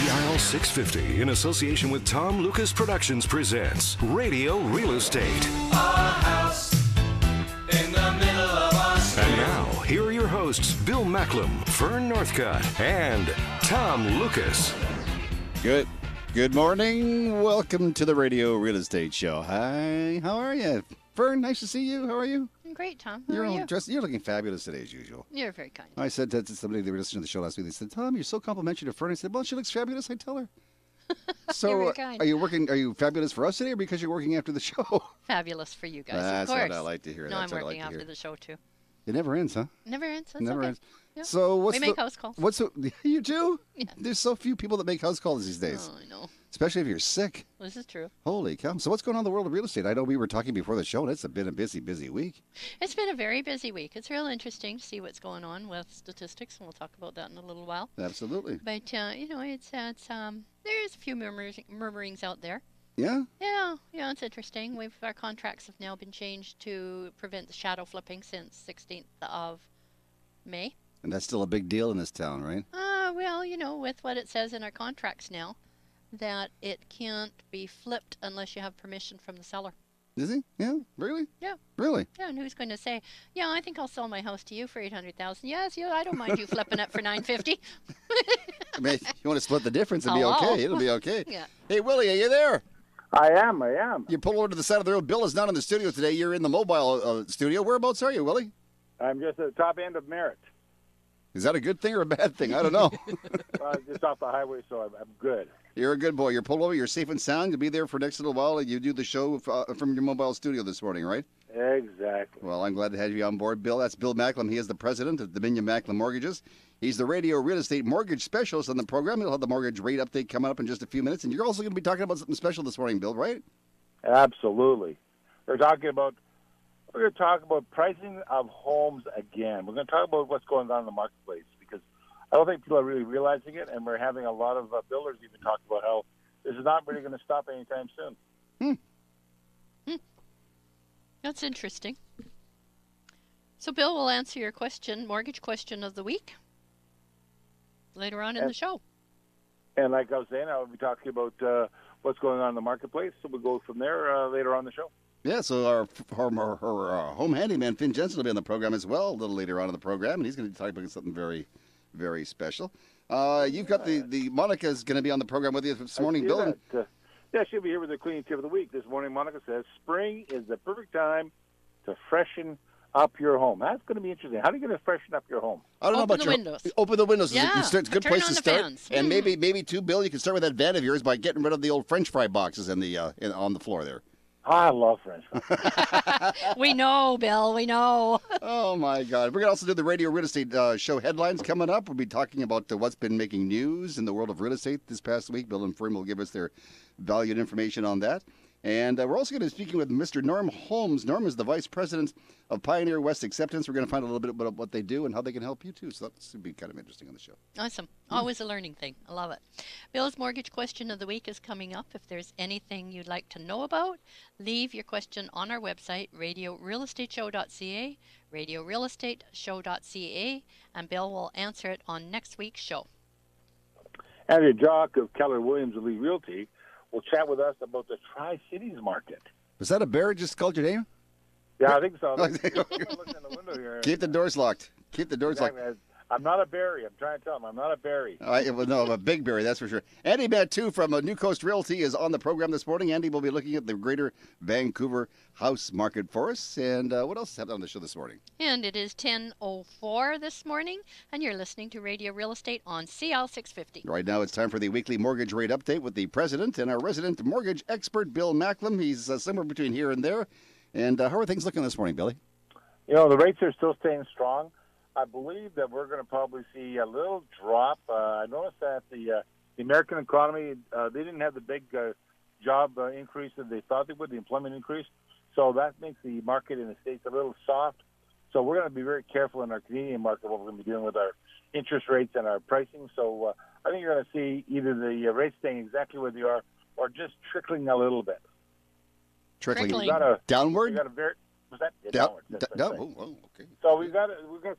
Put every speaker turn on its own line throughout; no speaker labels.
CIL 650, in association with Tom Lucas Productions, presents Radio Real Estate.
A house in the middle of us.
And now, here are your hosts, Bill Macklem, Fern Northcutt, and Tom Lucas.
Good morning. Welcome to the Radio Real Estate Show. Hi, how are you? Fern, nice to see you. How are you?
Great, Tom. How are you?
You're looking fabulous today, as usual.
You're very kind.
I said that to somebody that were listening to the show last week. They said, Tom, you're so complimentary to Fern. I said, well, she looks fabulous. I tell her. So,
You're very kind.
Are you fabulous for us today or because you're working after the show?
Fabulous for you guys,
That's
of course.
what I like to hear.
No,
That's
I'm
what I
working
like to
after
hear.
the show, too.
It never ends, huh?
Never ends. That's
Never
okay.
ends.
Yeah.
So what's
We make house calls.
You do?
Yeah.
There's so few people that make house calls these days,
Oh, I know.
especially if you're sick.
This is true.
Holy cow. So what's going on in the world of real estate? I know we were talking before the show, and it's been a busy week.
It's been a very busy week. It's real interesting to see what's going on with statistics, and we'll talk about that in a little while.
Absolutely.
But, it's there's a few murmurings out there.
Yeah?
Yeah, it's interesting. Our contracts have now been changed to prevent the shadow flipping since 16th of May.
And that's still a big deal in this town, right?
Well, with what it says in our contracts now, that it can't be flipped unless you have permission from the seller.
Is he? Yeah? Really?
Yeah.
Really?
Yeah, and who's going to say, yeah, I think I'll sell my house to you for $800,000. Yes, yeah, I don't mind you flipping it for $950.
I mean, if you want to split the difference, it'll be
Hello?
okay. It'll be okay.
Yeah.
Hey, Willie, are you there?
I am.
You pull over to the side of the road. Bill is not in the studio today. You're in the mobile studio. Whereabouts are you, Willie?
I'm just at the top end of Merritt.
Is that a good thing or a bad thing? I don't know.
Just off the highway, so I'm good.
You're a good boy. You're pulled over. You're safe and sound. You'll be there for next little while. And you do the show from your mobile studio this morning, right?
Exactly.
Well, I'm glad to have you on board, Bill. That's Bill Macklem. He is the president of Dominion Macklem Mortgages. He's the Radio Real Estate Mortgage Specialist on the program. He'll have the mortgage rate update coming up in just a few minutes. And you're also going to be talking about something special this morning, Bill, right?
Absolutely. We're going to talk about pricing of homes again. We're going to talk about what's going on in the marketplace because I don't think people are really realizing it, and we're having a lot of builders even talk about how this is not really going to stop anytime soon.
That's interesting. So Bill will answer your mortgage question of the week, later on in the show.
And like I was saying, I'll be talking about what's going on in the marketplace, so we'll go from there later on in the show.
Yeah, so our home handyman, Finn Jensen, will be on the program as well a little later on in the program, and he's going to talk about something very, very special. You've got the Monica's going to be on the program with you this morning, Bill.
Yeah, she'll be here with the cleaning tip of the week. This morning, Monica says, spring is the perfect time to freshen up your home. That's going to be interesting. How are you going to freshen up your home?
I don't know about
windows.
Open the windows.
Yeah,
It's a good
turn
place
on
to
the
start.
fans.
And maybe too, Bill, you can start with that van of yours by getting rid of the old French fry boxes on the floor there.
I love French fries.
We know, Bill. We know.
Oh, my God. We're going to also do the Radio Real Estate Show headlines coming up. We'll be talking about what's been making news in the world of real estate this past week. Bill and Fern will give us their valued information on that. And we're also going to be speaking with Mr. Norm Holmes. Norm is the Vice President of Pioneer West Acceptance. We're going to find a little bit about what they do and how they can help you, too. So that's going to be kind of interesting on the show.
Awesome. Always a learning thing. I love it. Bill's mortgage question of the week is coming up. If there's anything you'd like to know about, leave your question on our website, RadioRealEstateJune4th2016, RadioRealEstateJune4th2016, and Bill will answer it on next week's show.
Andrew Jock of Keller Williams Elite Realty will chat with us about the Tri-Cities market.
Was that a bear just called your name?
Yeah, I think so.
Okay.
Looking in the window here.
Keep the doors locked. Keep the doors locked.
I'm not a berry. I'm trying to tell him I'm not a berry.
No, I'm a big berry, that's for sure. Andy Mattu from New Coast Realty is on the program this morning. Andy will be looking at the greater Vancouver house market for us. And what else is happening on the show this morning?
And it is 10:04 this morning, and you're listening to Radio Real Estate on CL 650.
Right now it's time for the weekly mortgage rate update with the president and our resident mortgage expert, Bill Macklem. He's somewhere between here and there. And how are things looking this morning, Billy?
The rates are still staying strong. I believe that we're going to probably see a little drop. I noticed that the American economy, they didn't have the big job increase that they thought they would, the employment increase. So that makes the market in the States a little soft. So we're going to be very careful in our Canadian market what we're going to be doing with our interest rates and our pricing. So I think you're going to see either the rates staying exactly where they are or just trickling a little bit.
Trickling
downward?
Was that downward? Okay.
So we've got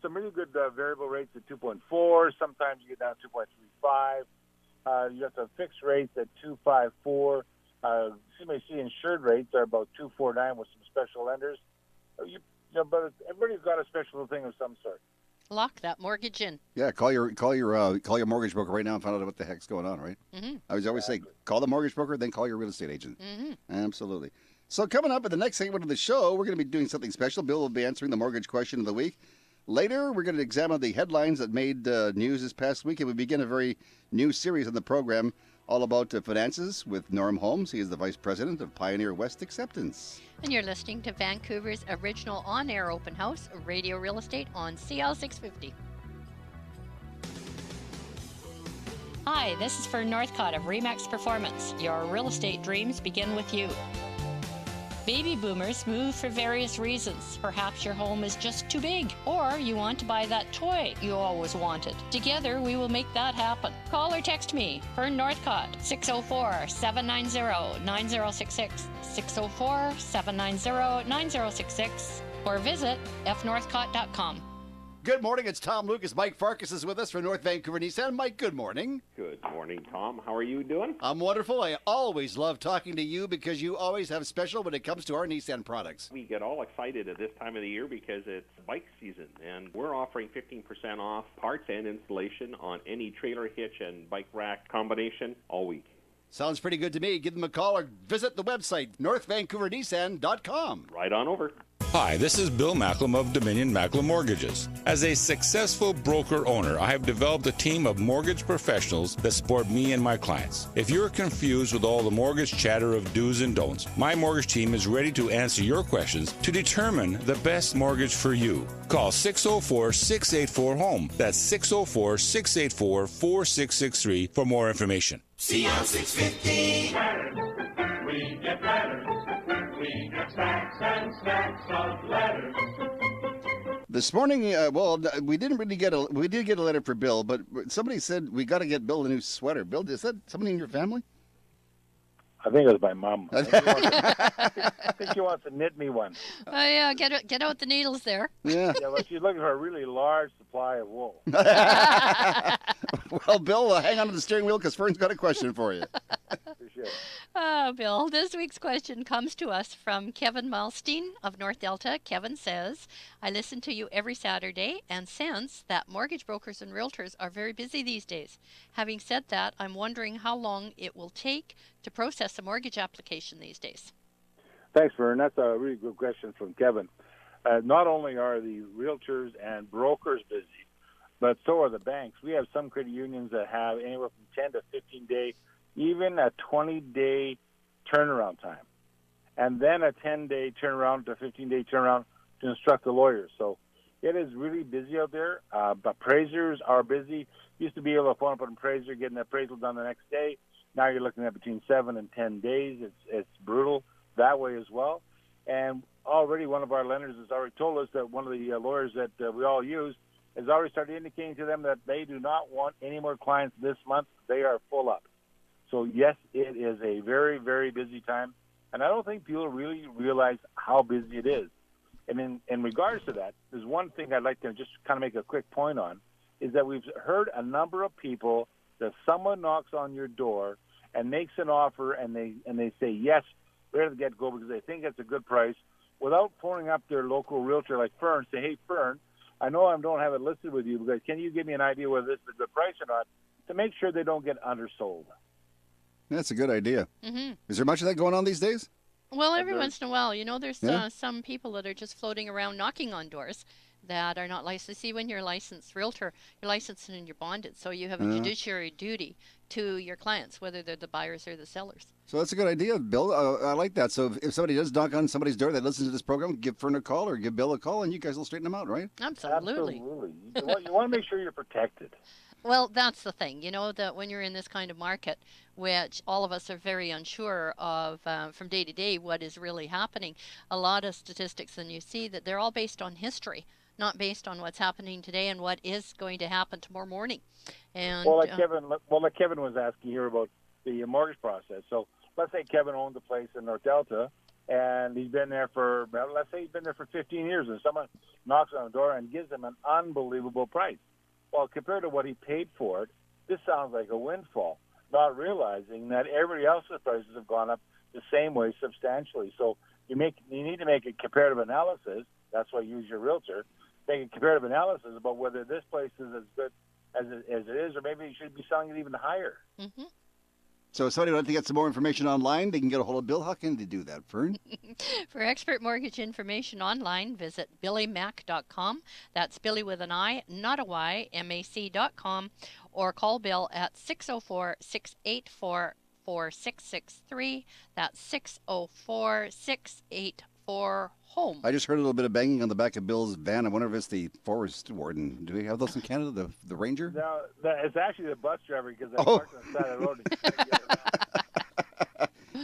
some really good variable rates at 2.4. Sometimes you get down to 2.35. You got the fixed rates at 2.54. CMHC insured rates are about 2.49 with some special lenders. But everybody's got a special thing of some sort.
Lock that mortgage in.
Yeah, call your mortgage broker right now and find out what the heck's going on, right?
Mm-hmm.
I always say, call the mortgage broker, then call your real estate agent.
Mm-hmm.
Absolutely. So coming up in the next segment of the show, we're going to be doing something special. Bill will be answering the mortgage question of the week. Later, we're going to examine the headlines that made news this past week, and we begin a very new series on the program all about finances with Norm Holmes. He is the Vice President of Pioneer West Acceptance.
And you're listening to Vancouver's original on-air open house, Radio Real Estate on CL 650. Hi, this is Fern Northcott of Remax Performance. Your real estate dreams begin with you. Baby boomers move for various reasons. Perhaps your home is just too big, or you want to buy that toy you always wanted. Together, we will make that happen. Call or text me, Fern Northcott, 604-790-9066, 604-790-9066, or visit fnorthcott.com.
Good morning. It's Tom Lucas. Mike Farkas is with us from North Vancouver Nissan. Mike, good morning.
Good morning, Tom. How are you doing?
I'm wonderful. I always love talking to you because you always have special when it comes to our Nissan products.
We get all excited at this time of the year because it's bike season, and we're offering 15% off parts and installation on any trailer hitch and bike rack combination all week.
Sounds pretty good to me. Give them a call or visit the website, northvancouvernissan.com.
Right on over.
Hi, this is Bill Macklem of Dominion Macklem Mortgages. As a successful broker owner, I have developed a team of mortgage professionals that support me and my clients. If you're confused with all the mortgage chatter of do's and don'ts, my mortgage team is ready to answer your questions to determine the best mortgage for you. Call 604-684-HOME. That's 604-684-4663 for more information.
CL 650. We get letters. We get stacks and stacks of letters.
This morning, we didn't really we did get a letter for Bill, but somebody said we got to get Bill a new sweater. Bill, is that somebody in your family?
I think it was my mom. I think she wants to knit me one.
Oh, yeah, get out the needles there.
Yeah.
Yeah, well, she's looking for a really large supply of wool.
Well, Bill, hang on to the steering wheel because Fern's got a question for you.
Appreciate it.
Oh, Bill, this week's question comes to us from Kevin Malstein of North Delta. Kevin says, I listen to you every Saturday and sense that mortgage brokers and realtors are very busy these days. Having said that, I'm wondering how long it will take to process a mortgage application these days.
Thanks, Vern. That's a really good question from Kevin. Not only are the realtors and brokers busy, but so are the banks. We have some credit unions that have anywhere from 10 to 15 day, even a 20-day turnaround time, and then a 10-day turnaround to 15-day turnaround to instruct the lawyers. So it is really busy out there. Appraisers are busy. Used to be able to phone up an appraiser, get an appraisal done the next day. Now you're looking at between 7 and 10 days. It's brutal that way as well. And already one of our lenders has already told us that one of the lawyers that we all use has already started indicating to them that they do not want any more clients this month. They are full up. So, yes, it is a very, very busy time. And I don't think people really realize how busy it is. And in regards to that, there's one thing I'd like to just kind of make a quick point on, is that we've heard a number of people that someone knocks on your door and makes an offer and they say yes right at the get-go because they think it's a good price without phoning up their local realtor like Fern, say, hey, Fern, I know I don't have it listed with you, but can you give me an idea whether this is a good price or not to make sure they don't get undersold?
That's a good idea.
Mm-hmm.
Is there much of that going on these days?
Well, every once in a while, there's some people that are just floating around knocking on doors that are not licensed. See, when you're a licensed realtor, you're licensed and you're bonded, so you have a fiduciary duty to your clients, whether they're the buyers or the sellers.
So that's a good idea, Bill. I like that. So if somebody does knock on somebody's door that listens to this program, give Fern a call or give Bill a call, and you guys will straighten them out, right?
Absolutely.
You want to make sure you're protected.
Well, that's the thing, that when you're in this kind of market, which all of us are very unsure of from day to day what is really happening, a lot of statistics, and you see that they're all based on history, not based on what's happening today and what is going to happen tomorrow morning. And
like Kevin was asking here about the mortgage process. So let's say Kevin owns a place in North Delta, and he's been there for, let's say he's been there for 15 years, and someone knocks on the door and gives him an unbelievable price. Well, compared to what he paid for it, this sounds like a windfall. not realizing that everybody else's prices have gone up the same way substantially. So you need to make a comparative analysis. That's why you use your realtor. Make a comparative analysis about whether this place is as good as it is, or maybe you should be selling it even higher.
Mm-hmm.
So if somebody would like to get some more information online, they can get a hold of Bill. How can they do that, Fern?
For expert mortgage information online, visit billymac.com. That's Billy with an I, not a Y, MAC.com, or call Bill at 604-684-4663. That's 604-684-HOME.
I just heard a little bit of banging on the back of Bill's van. I wonder if it's the forest warden. Do we have those in Canada, the ranger?
No, it's actually the bus driver because I parked on the side of the road.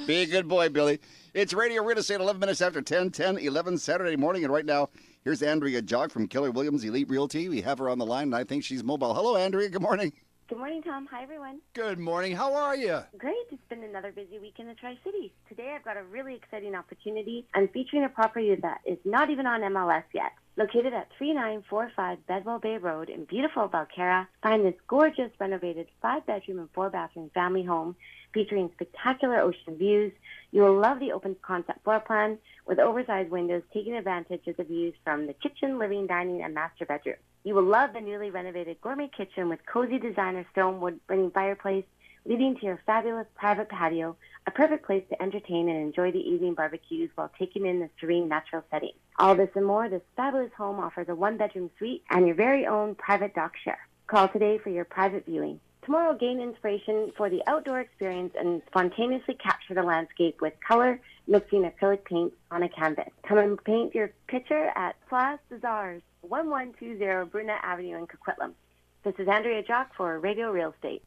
Be a good boy, Billy. It's Radio Real Estate, 11 minutes after 10:11 Saturday morning. And right now, here's Andrea Jock from Keller Williams Elite Realty. We have her on the line, and I think she's mobile. Hello, Andrea. Good morning.
Good morning, Tom. Hi, everyone.
Good morning. How are you?
Great. It's been another busy week in the Tri-Cities. Today, I've got a really exciting opportunity. I'm featuring a property that is not even on MLS yet. Located at 3945 Bedwell Bay Road in beautiful Belcarra, find this gorgeous renovated 5-bedroom and 4-bathroom family home featuring spectacular ocean views. You will love the open concept floor plan with oversized windows taking advantage of the views from the kitchen, living, dining, and master bedroom. You will love the newly renovated gourmet kitchen with cozy designer stone wood-burning fireplace leading to your fabulous private patio, a perfect place to entertain and enjoy the evening barbecues while taking in the serene natural setting. All this and more, this fabulous home offers a 1-bedroom suite and your very own private dock share. Call today for your private viewing. Tomorrow, gain inspiration for the outdoor experience and spontaneously capture the landscape with color, mixing acrylic paints on a canvas. Come and paint your picture at Place des Arts, 1120 Brunette Avenue in Coquitlam. This is Andrea Jock for Radio Real Estate.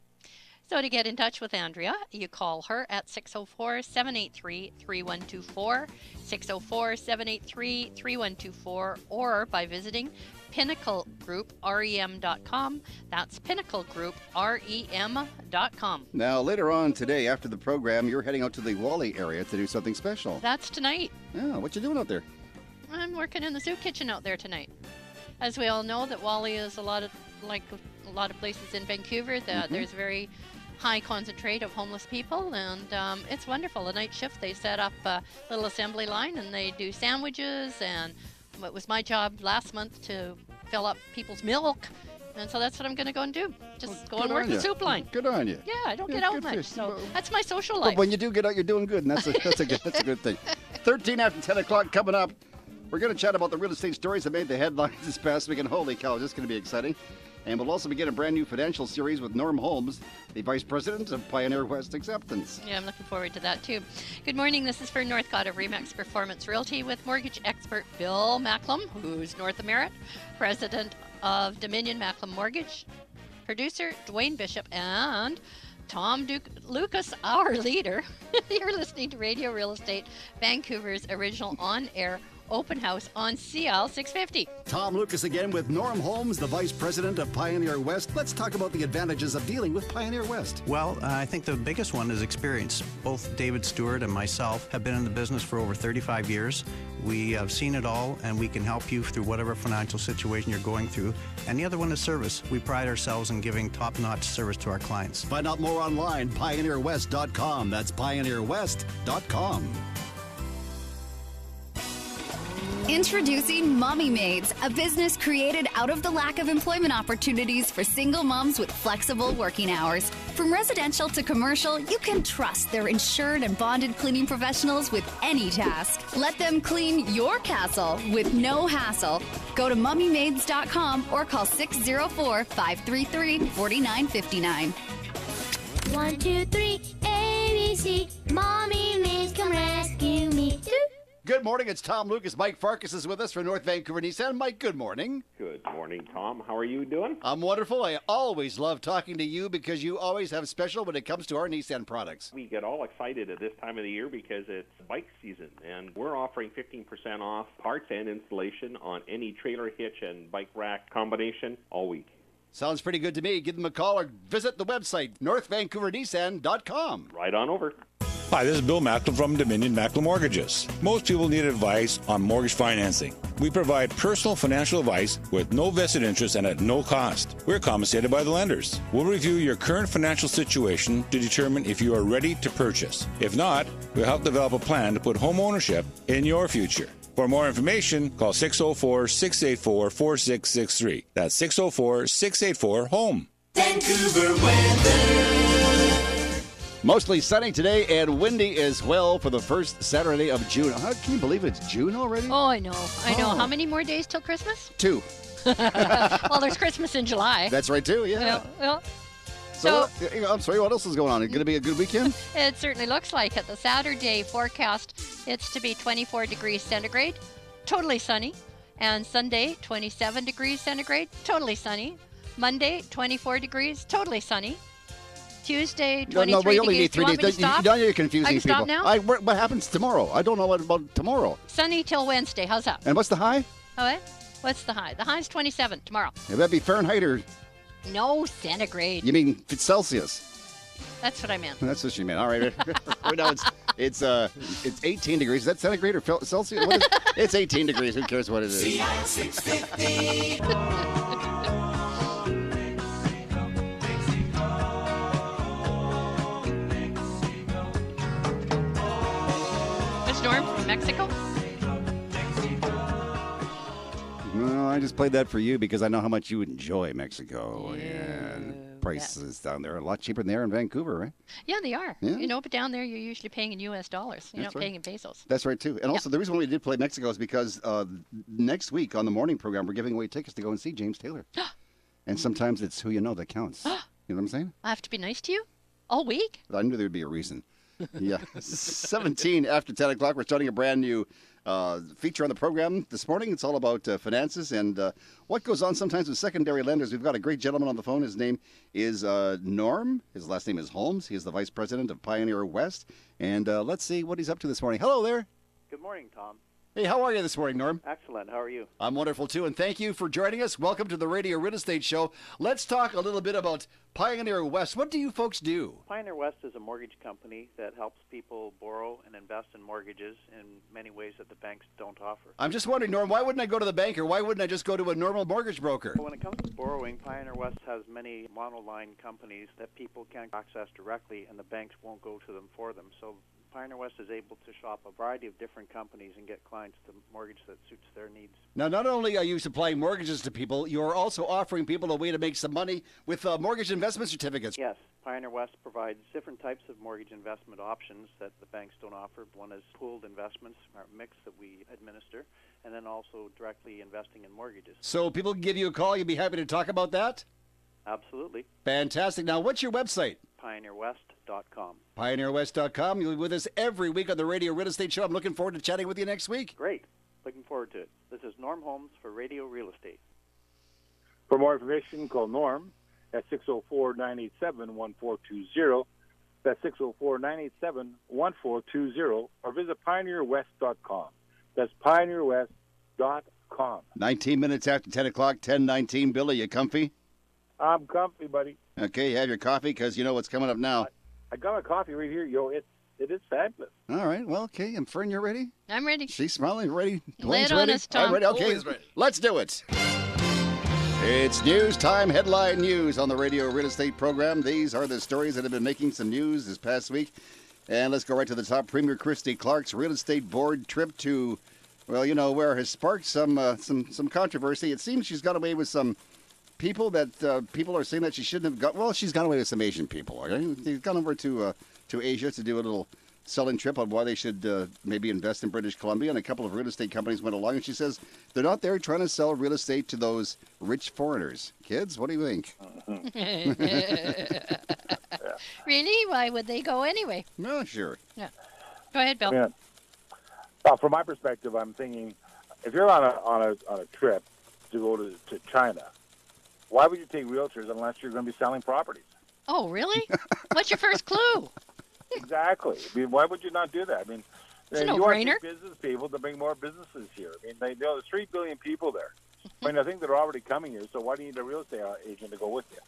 So to get in touch with Andrea, you call her at 604-783-3124, 604-783-3124, or by visiting pinnaclegrouprem.com. That's pinnaclegrouprem.com.
Now, later on today, after the program, you're heading out to the Wally area to do something special.
That's tonight.
Yeah, what you doing out there?
I'm working in the soup kitchen out there tonight. As we all know, that Wally is a lot of places in Vancouver. There's a very high concentrate of homeless people, and it's wonderful. The night shift, they set up a little assembly line, and they do sandwiches, and it was my job last month to fill up people's milk, and so that's what I'm going to go and do. Just go and work the soup line.
Good on you.
Yeah, I don't get out much, so that's my social life.
But when you do get out, you're doing good, and that's a good thing. 13 after 10 o'clock coming up. We're going to chat about the real estate stories that made the headlines this past week, and holy cow, this is going to be exciting. And we'll also begin a brand new financial series with Norm Holmes, the Vice President of Pioneer West Acceptance.
Yeah, I'm looking forward to that too. Good morning. This is Fern Northcott of Remax Performance Realty with mortgage expert Bill Macklem, who's North America, President of Dominion Macklem Mortgage, producer Dwayne Bishop, and Tom Lucas, our leader. You're listening to Radio Real Estate, Vancouver's original on-air open house on CL 650.
Tom Lucas again with Norm Holmes, the Vice President of Pioneer West. Let's talk about the advantages of dealing with Pioneer West.
Well, I think the biggest one is experience. Both David Stewart and myself have been in the business for over 35 years. We have seen it all, and we can help you through whatever financial situation you're going through. And the other one is service. We pride ourselves in giving top-notch service to our clients.
Find out more online, pioneerwest.com. That's pioneerwest.com.
Introducing Mommy Maids, a business created out of the lack of employment opportunities for single moms with flexible working hours. From residential to commercial, you can trust their insured and bonded cleaning professionals with any task. Let them clean your castle with no hassle. Go to mommymaids.com or call 604-533-4959.
1, 2, 3, ABC. Mommy Maids, come rescue me.
Good morning, it's Tom Lucas. Mike Farkas is with us from North Vancouver Nissan. Mike, good morning.
Good morning, Tom. How are you doing?
I'm wonderful. I always love talking to you because you always have special when it comes to our Nissan products.
We get all excited at this time of the year because it's bike season, and we're offering 15% off parts and installation on any trailer hitch and bike rack combination all week.
Sounds pretty good to me. Give them a call or visit the website, northvancouvernissan.com.
Right on over.
Hi, this is Bill Macklem from Dominion Macklem Mortgages. Most people need advice on mortgage financing. We provide personal financial advice with no vested interest and at no cost. We're compensated by the lenders. We'll review your current financial situation to determine if you are ready to purchase. If not, we'll help develop a plan to put home ownership in your future. For more information, call 604-684-4663. That's 604-684-HOME.
Vancouver weather.
Mostly sunny today and windy as well for the first Saturday of June. Can you believe it's June already?
Oh, I know. How many more days till Christmas?
2.
Well, there's Christmas in July.
That's right, too, yeah.
Well,
So, I'm sorry, what else is going on? Is it going to be a good weekend?
it certainly looks like it. The Saturday forecast, it's to be 24 degrees centigrade, totally sunny. And Sunday, 27 degrees centigrade, totally sunny. Monday, 24 degrees, totally sunny. Tuesday, 23
we only need 3
degrees.
days. Now you're confusing
I can
people.
stop now?
What happens tomorrow? I don't know what about tomorrow.
Sunny till Wednesday. How's that?
And what's the high?
Oh, eh? What's the high? The high's 27 tomorrow.
Yeah, that'd be Fahrenheit or...
No, centigrade.
You mean Celsius?
That's what I meant.
That's what she meant. All right. Right now it's 18 degrees. Is that centigrade or Celsius? What is, it's 18 degrees. Who cares what it is?
CI 650.
Norm from Mexico?
No, I just played that for you because I know how much you enjoy Mexico. And prices down there are a lot cheaper than they are in Vancouver, right?
Yeah, they are.
Yeah.
But down there you're usually paying in U.S. dollars. You're not paying in pesos.
That's right, too. And also, the reason why we did play Mexico is because next week on the morning program, we're giving away tickets to go and see James Taylor. And sometimes it's who you know that counts. You know what I'm saying?
I have to be nice to you? All week?
I knew there would be a reason. Yeah. 17 after 10 o'clock. We're starting a brand new feature on the program this morning. It's all about finances and what goes on sometimes with secondary lenders. We've got a great gentleman on the phone. His name is Norm. His last name is Holmes. He is the vice president of Pioneer West. And let's see what he's up to this morning. Hello there.
Good morning, Tom.
Hey, how are you this morning, Norm?
Excellent. How are you?
I'm wonderful, too, and thank you for joining us. Welcome to the Radio Real Estate Show. Let's talk a little bit about Pioneer West. What do you folks do?
Pioneer West is a mortgage company that helps people borrow and invest in mortgages in many ways that the banks don't offer.
I'm just wondering, Norm, why wouldn't I go to the bank or why wouldn't I just go to a normal mortgage broker?
When it comes to borrowing, Pioneer West has many monoline companies that people can't access directly, and the banks won't go to them for them. So Pioneer West is able to shop a variety of different companies and get clients the mortgage that suits their needs.
Now, not only are you supplying mortgages to people, you're also offering people a way to make some money with mortgage investment certificates.
Yes, Pioneer West provides different types of mortgage investment options that the banks don't offer. One is pooled investments, our mix that we administer, and then also directly investing in mortgages.
So people can give you a call. You'd be happy to talk about that?
Absolutely.
Fantastic. Now, what's your website?
PioneerWest.com.
PioneerWest.com. You'll be with us every week on the Radio Real Estate Show. I'm looking forward to chatting with you next week.
Great. Looking forward to it. This is Norm Holmes for Radio Real Estate.
For more information, call Norm at 604-987-1420. That's 604-987-1420. Or visit PioneerWest.com. That's PioneerWest.com.
19 minutes after 10 o'clock, 10:19. Bill, are you comfy?
I'm comfy, buddy.
Okay, you have your coffee because you know what's coming up now.
I got my coffee right here. It is fabulous.
All right, well, okay. And Fern, you ready?
I'm ready.
She's smiling. Ready?
Lay it
Dwayne's
on
ready?
us, Tom.
I'm ready. Okay,
Always ready.
Let's do it. It's news time, headline news on the Radio Real Estate program. These are the stories that have been making some news this past week. And let's go right to the top. Premier Christy Clark's real estate board trip to, well, you know, where has sparked some controversy. It seems she's got away with some people that people are saying that she shouldn't have got. Well, she's gone away with some Asian people. Okay? She's gone over to Asia to do a little selling trip on why they should maybe invest in British Columbia. And a couple of real estate companies went along, and she says they're not there trying to sell real estate to those rich foreigners. Kids, what do you think?
Really? Why would they go anyway?
No, sure.
Yeah. Go ahead, Bill.
Yeah. From my perspective, I'm thinking if you're on a trip to go to China, why would you take realtors unless you're going to be selling properties?
Oh, really? What's your first clue?
Exactly. I mean, why would you not do that? I mean,
It's a
you want
no-brainer.
business people to bring more businesses here. I mean, there's 3 billion people there. I mean, I think they're already coming here, so why do you need a real estate agent to go with you?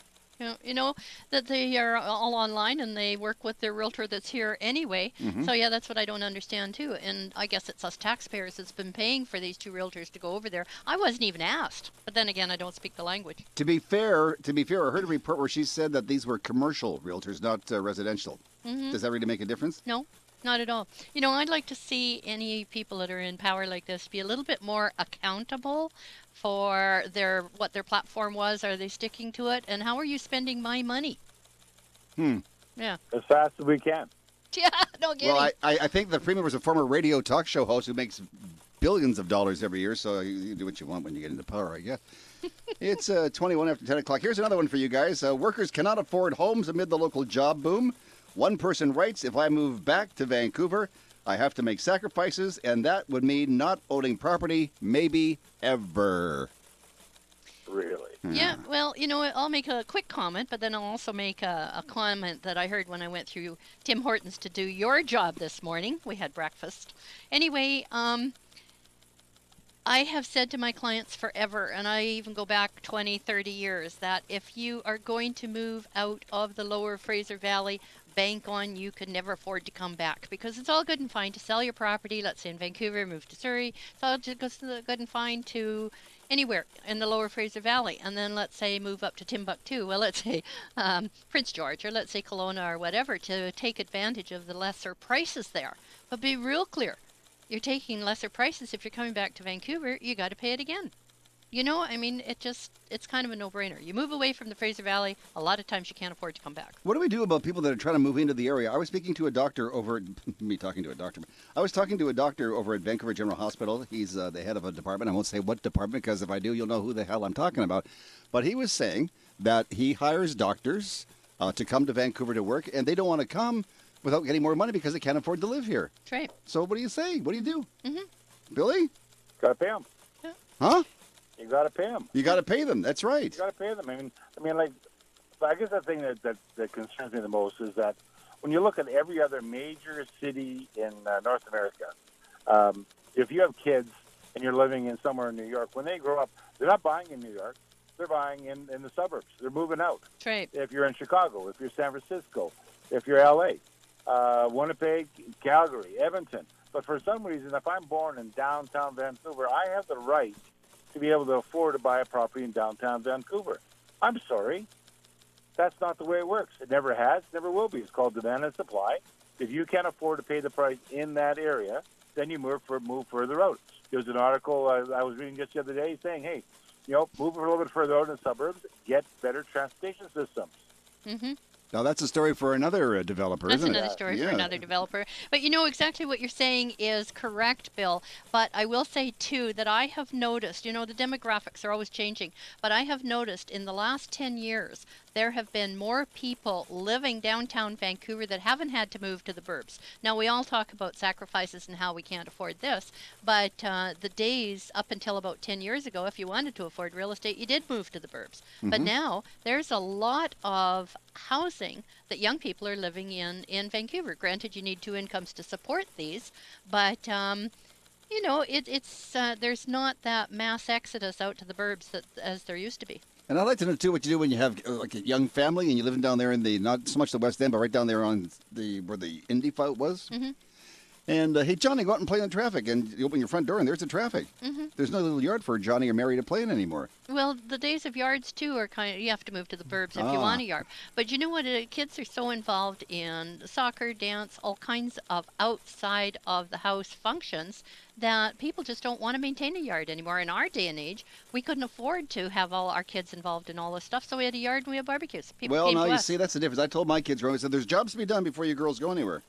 You know that they are all online and they work with their realtor that's here anyway. So yeah, that's what I don't understand too. And I guess it's us taxpayers that's been paying for these two realtors to go over there. I wasn't even asked, but then again, I don't speak the language.
To be fair, I heard a report where she said that these were commercial realtors, not residential. Does that really make a difference?
No. Not at all. You know, I'd like to see any people that are in power like this be a little bit more accountable for what their platform was. Are they sticking to it? And how are you spending my money? Yeah.
As fast as we can.
Yeah, no kidding.
Well, I think the Premier was a former radio talk show host who makes billions of dollars every year, so you do what you want when you get into power, I guess. It's 21 after 10 o'clock. Here's another one for you guys. Workers cannot afford homes amid the local job boom. One person writes, if I move back to Vancouver, I have to make sacrifices, and that would mean not owning property, maybe ever.
Really?
Yeah, well, you know, I'll make a quick comment, but then I'll also make a comment that I heard when I went through Tim Hortons to do your job this morning. We had breakfast. Anyway, I have said to my clients forever, and I even go back 20, 30 years, that if you are going to move out of the lower Fraser Valley, bank on you could never afford to come back, because it's all good and fine to sell your property, let's say in Vancouver, move to Surrey. It's all good and fine to anywhere in the lower Fraser Valley, and then let's say move up to Timbuktu, well, let's say Prince George, or let's say Kelowna or whatever, to take advantage of the lesser prices there. But be real clear, you're taking lesser prices. If you're coming back to Vancouver, you got to pay it again. You know, I mean, it's kind of a no-brainer. You move away from the Fraser Valley, a lot of times you can't afford to come back.
What do we do about people that are trying to move into the area? I was speaking to a doctor over me talking to a doctor. I was talking to a doctor over at Vancouver General Hospital. He's the head of a department. I won't say what department, because if I do, you'll know who the hell I'm talking about. But he was saying that he hires doctors to come to Vancouver to work, and they don't want to come without getting more money because they can't afford to live here.
That's right.
So what do you say? What do you do? Billy?
Got to pay them.
Yeah.
Huh?
You got to pay them.
You got to pay them. That's right.
You got to pay them. I mean, like, I guess the thing that concerns me the most is that when you look at every other major city in North America, if you have kids and you're living in somewhere in New York, when they grow up, they're not buying in New York. They're buying in the suburbs. They're moving out.
That's right.
If you're in Chicago, if you're San Francisco, if you're L.A., Winnipeg, Calgary, Edmonton. But for some reason, if I'm born in downtown Vancouver, I have the right to be able to afford to buy a property in downtown Vancouver. I'm sorry. That's not the way it works. It never has, never will be. It's called demand and supply. If you can't afford to pay the price in that area, then you move further out. There was an article I was reading just the other day saying, hey, move a little bit further out in the suburbs, get better transportation systems.
Mm-hmm.
Now, that's a story for another developer, isn't it?
That's another story for another developer. But you know, exactly what you're saying is correct, Bill. But I will say, too, that I have noticed, the demographics are always changing, but I have noticed in the last 10 years, there have been more people living downtown Vancouver that haven't had to move to the burbs. Now, we all talk about sacrifices and how we can't afford this, but the days up until about 10 years ago, if you wanted to afford real estate, you did move to the burbs. But now, there's a lot of housing that young people are living in Vancouver. Granted, you need two incomes to support these, but it's there's not that mass exodus out to the burbs as there used to be.
And I'd like to know, too, what you do when you have like a young family and you're living down there in not so much the West End, but right down there on where the Indy fight was. And, hey, Johnny, go out and play in traffic. And you open your front door and there's the traffic. There's no little yard for Johnny or Mary to play in anymore.
Well, the days of yards, too, are you have to move to the burbs if you want a yard. But you know what? Kids are so involved in soccer, dance, all kinds of outside of the house functions that people just don't want to maintain a yard anymore. In our day and age, we couldn't afford to have all our kids involved in all this stuff, so we had a yard and we had barbecues. People
well,
came
now
to
you
us.
see, that's the difference. I told my kids, I said, there's jobs to be done before you girls go anywhere.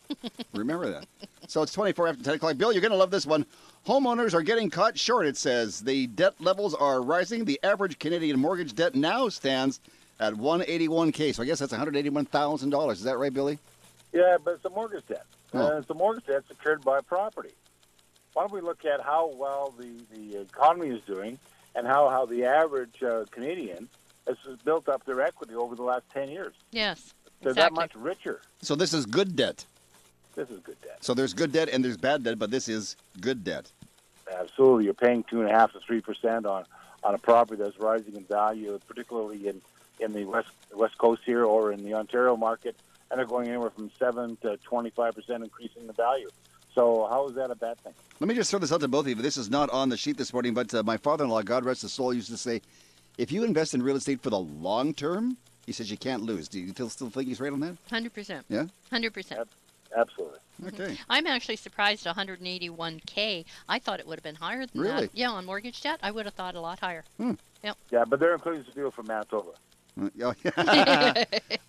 Remember that. So it's 24 after 10 o'clock. Bill, you're going to love this one. Homeowners are getting caught short, it says. The debt levels are rising. The average Canadian mortgage debt now stands at $181K. So I guess that's $181,000. Is that right, Billy?
Yeah, but it's a mortgage debt. It's a mortgage debt secured by property. Why don't we look at how well the economy is doing and how the average Canadian has built up their equity over the last 10 years?
Yes,
They're that much richer.
So this is good debt.
This is good debt.
So there's good debt and there's bad debt, but this is good debt.
Absolutely. You're paying 2.5% to 3% on a property that's rising in value, particularly in in the west coast here or in the Ontario market, and they're going anywhere from 7 to 25% increasing the value. So how is that a bad thing?
Let me just throw this out to both of you. This is not on the sheet this morning, but my father-in-law, God rest his soul, used to say, if you invest in real estate for the long term, he says you can't lose. Do you still think he's right on that?
100%.
Yeah?
100%.
Absolutely.
Okay.
I'm actually surprised 181K. I thought it would have been higher than
Really?
that. Yeah, on mortgage debt, I would have thought a lot higher. Yep.
Yeah, but they're including the deal from Manitoba.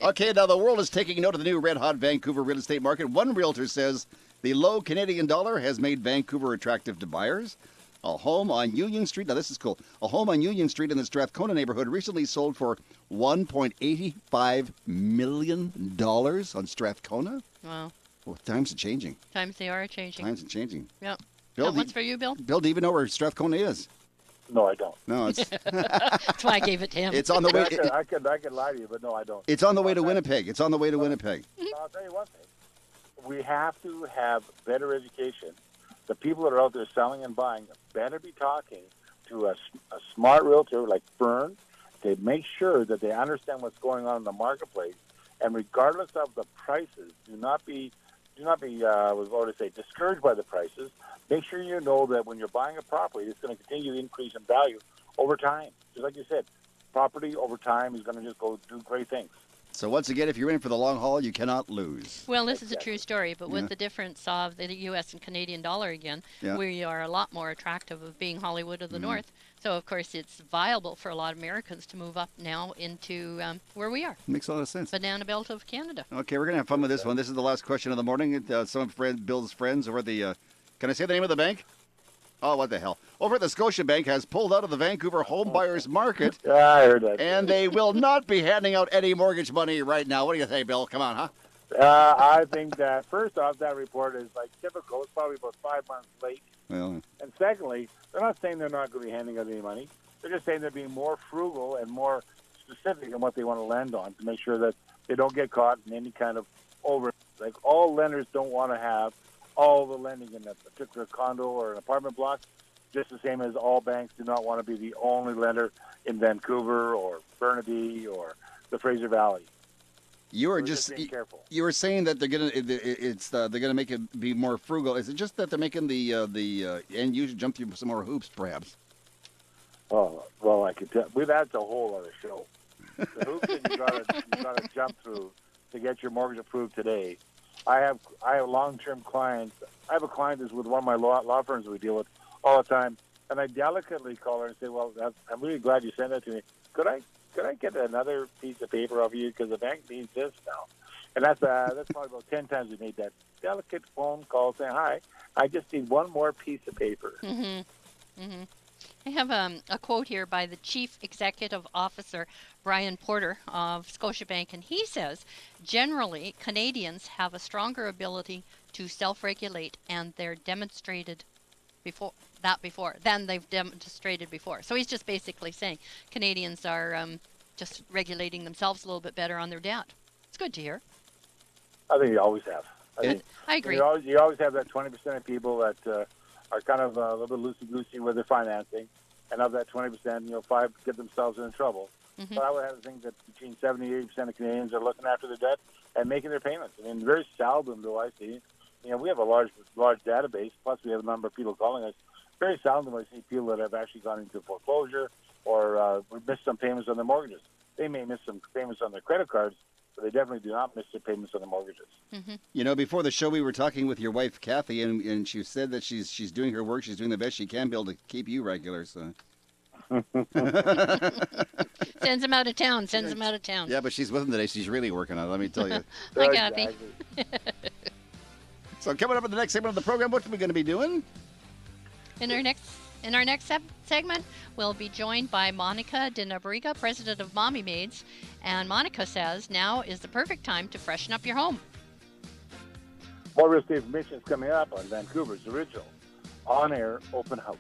Okay, now the world is taking note of the new red-hot Vancouver real estate market. One realtor says the low Canadian dollar has made Vancouver attractive to buyers. A home on Union Street, now this is cool, a home on Union Street in the Strathcona neighborhood recently sold for $1.85 million on Strathcona.
Wow.
Well, times are changing.
Times they are changing.
Times are changing.
Yep.
Bill,
What's for you, Bill?
Bill, do you even know where Strathcona is?
No, I don't.
No, it's
That's why I gave it to him.
it's on the way.
I could lie to you, but no, I don't.
It's on the way to Winnipeg. It's on the way to Winnipeg.
I'll tell you one thing. We have to have better education. The people that are out there selling and buying better be talking to a smart realtor like Fern to make sure that they understand what's going on in the marketplace. And regardless of the prices, do not be discouraged by the prices. Make sure you know that when you're buying a property, it's going to continue to increase in value over time. Just like you said, property over time is going to just go do great things.
So once again, if you're in for the long haul, you cannot lose.
Well, this is a true story, but with
Yeah.
the difference of the U.S. and Canadian dollar again,
Yeah.
we are a lot more attractive of being Hollywood of the North. So, of course, it's viable for a lot of Americans to move up now into where we are,
Makes a lot of sense.
Banana Belt of Canada.
Okay, we're going to have fun with this one. This is the last question of the morning. Some of Bill's friends over at the, can I say the name of the bank? Oh, what the hell. Over at the Scotiabank has pulled out of the Vancouver home buyers market.
Yeah, I heard that.
And they will not be handing out any mortgage money right now. What do you think, Bill? Come on, huh?
I think that, first off, that report is like typical. It's probably about 5 months late.
Well,
And secondly, they're not saying they're not going to be handing out any money. They're just saying they're being more frugal and more specific in what they want to lend on to make sure that they don't get caught in any kind of over. Like, all lenders don't want to have all the lending in a particular condo or an apartment block, just the same as all banks do not want to be the only lender in Vancouver or Burnaby or the Fraser Valley.
you were
We're
just
being careful.
you were saying that they're gonna they're gonna make it be more frugal. Is it just that they're making the end user jump through some more hoops, perhaps?
Oh, well, I could tell. That's a whole other show. The hoops that you gotta jump through to get your mortgage approved today. I have long-term clients. I have a client that's with one of my law firms that we deal with all the time, and I delicately call her and say, "Well, I'm really glad you sent that to me. Could I get another piece of paper off you because the bank needs this now?" And that's probably about 10 times we made that delicate phone call saying, "Hi, I just need one more piece of paper."
Mm-hmm. Mm-hmm. I have a quote here by the Chief Executive Officer, Brian Porter of Scotiabank, and he says, generally, Canadians have a stronger ability to self-regulate, and they're demonstrated than they've demonstrated before. So he's just basically saying Canadians are just regulating themselves a little bit better on their debt. It's good to hear.
I think you always have.
I agree.
You always have that 20% of people that are kind of a little bit loosey-goosey with their financing, and of that 20%, 5 get themselves into trouble.
Mm-hmm.
But I would have to think that between 70 and 80% of Canadians are looking after their debt and making their payments. I mean, very seldom do I see. We have a large database, plus we have a number of people calling us. Very seldom do I see people that have actually gone into foreclosure or missed some payments on their mortgages. They may miss some payments on their credit cards, but they definitely do not miss their payments on their mortgages.
Mm-hmm.
Before the show, we were talking with your wife, Kathy, and she said that she's doing her work. She's doing the best she can be able to keep you regular. So
Sends them out of town. Sends them out of town.
yeah, but she's with him today. She's really working on it. Let me tell you.
Hi, Kathy.
So coming up in the next segment of the program, what are we going to be doing?
In our next segment, we'll be joined by Monica de Nabriga, president of Mommy Maids, and Monica says now is the perfect time to freshen up your home.
More real estate information is coming up on Vancouver's original on-air open house.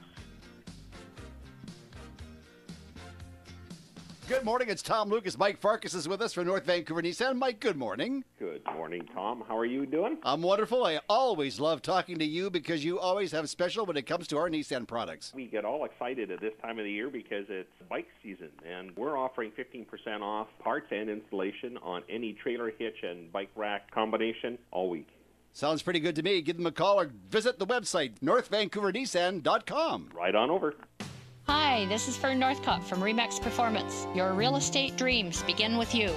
Good morning. It's Tom Lucas. Mike Farkas is with us from North Vancouver Nissan. Mike, good morning.
Good morning, Tom. How are you doing?
I'm wonderful. I always love talking to you because you always have special when it comes to our Nissan products.
We get all excited at this time of the year because it's bike season, and we're offering 15% off parts and installation on any trailer hitch and bike rack combination all week.
Sounds pretty good to me. Give them a call or visit the website, northvancouvernissan.com.
Right on over.
Hi, this is Fern Northcott from Remax Performance. Your real estate dreams begin with you.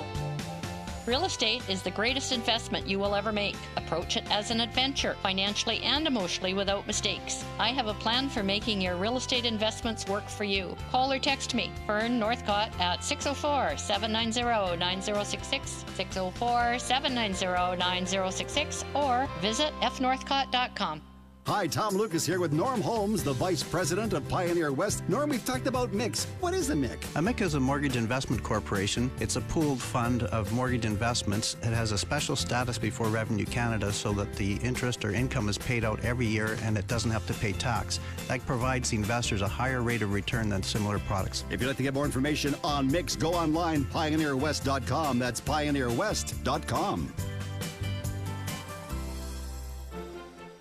Real estate is the greatest investment you will ever make. Approach it as an adventure, financially and emotionally without mistakes. I have a plan for making your real estate investments work for you. Call or text me, Fern Northcott, at 604-790-9066, 604-790-9066, or visit fnorthcott.com.
Hi, Tom Lucas here with Norm Holmes, the Vice President of Pioneer West. Norm, we've talked about MIC. What is a MIC?
A MIC is a mortgage investment corporation. It's a pooled fund of mortgage investments. It has a special status before Revenue Canada so that the interest or income is paid out every year and it doesn't have to pay tax. That provides the investors a higher rate of return than similar products.
If you'd like to get more information on MICs, go online, pioneerwest.com. That's pioneerwest.com.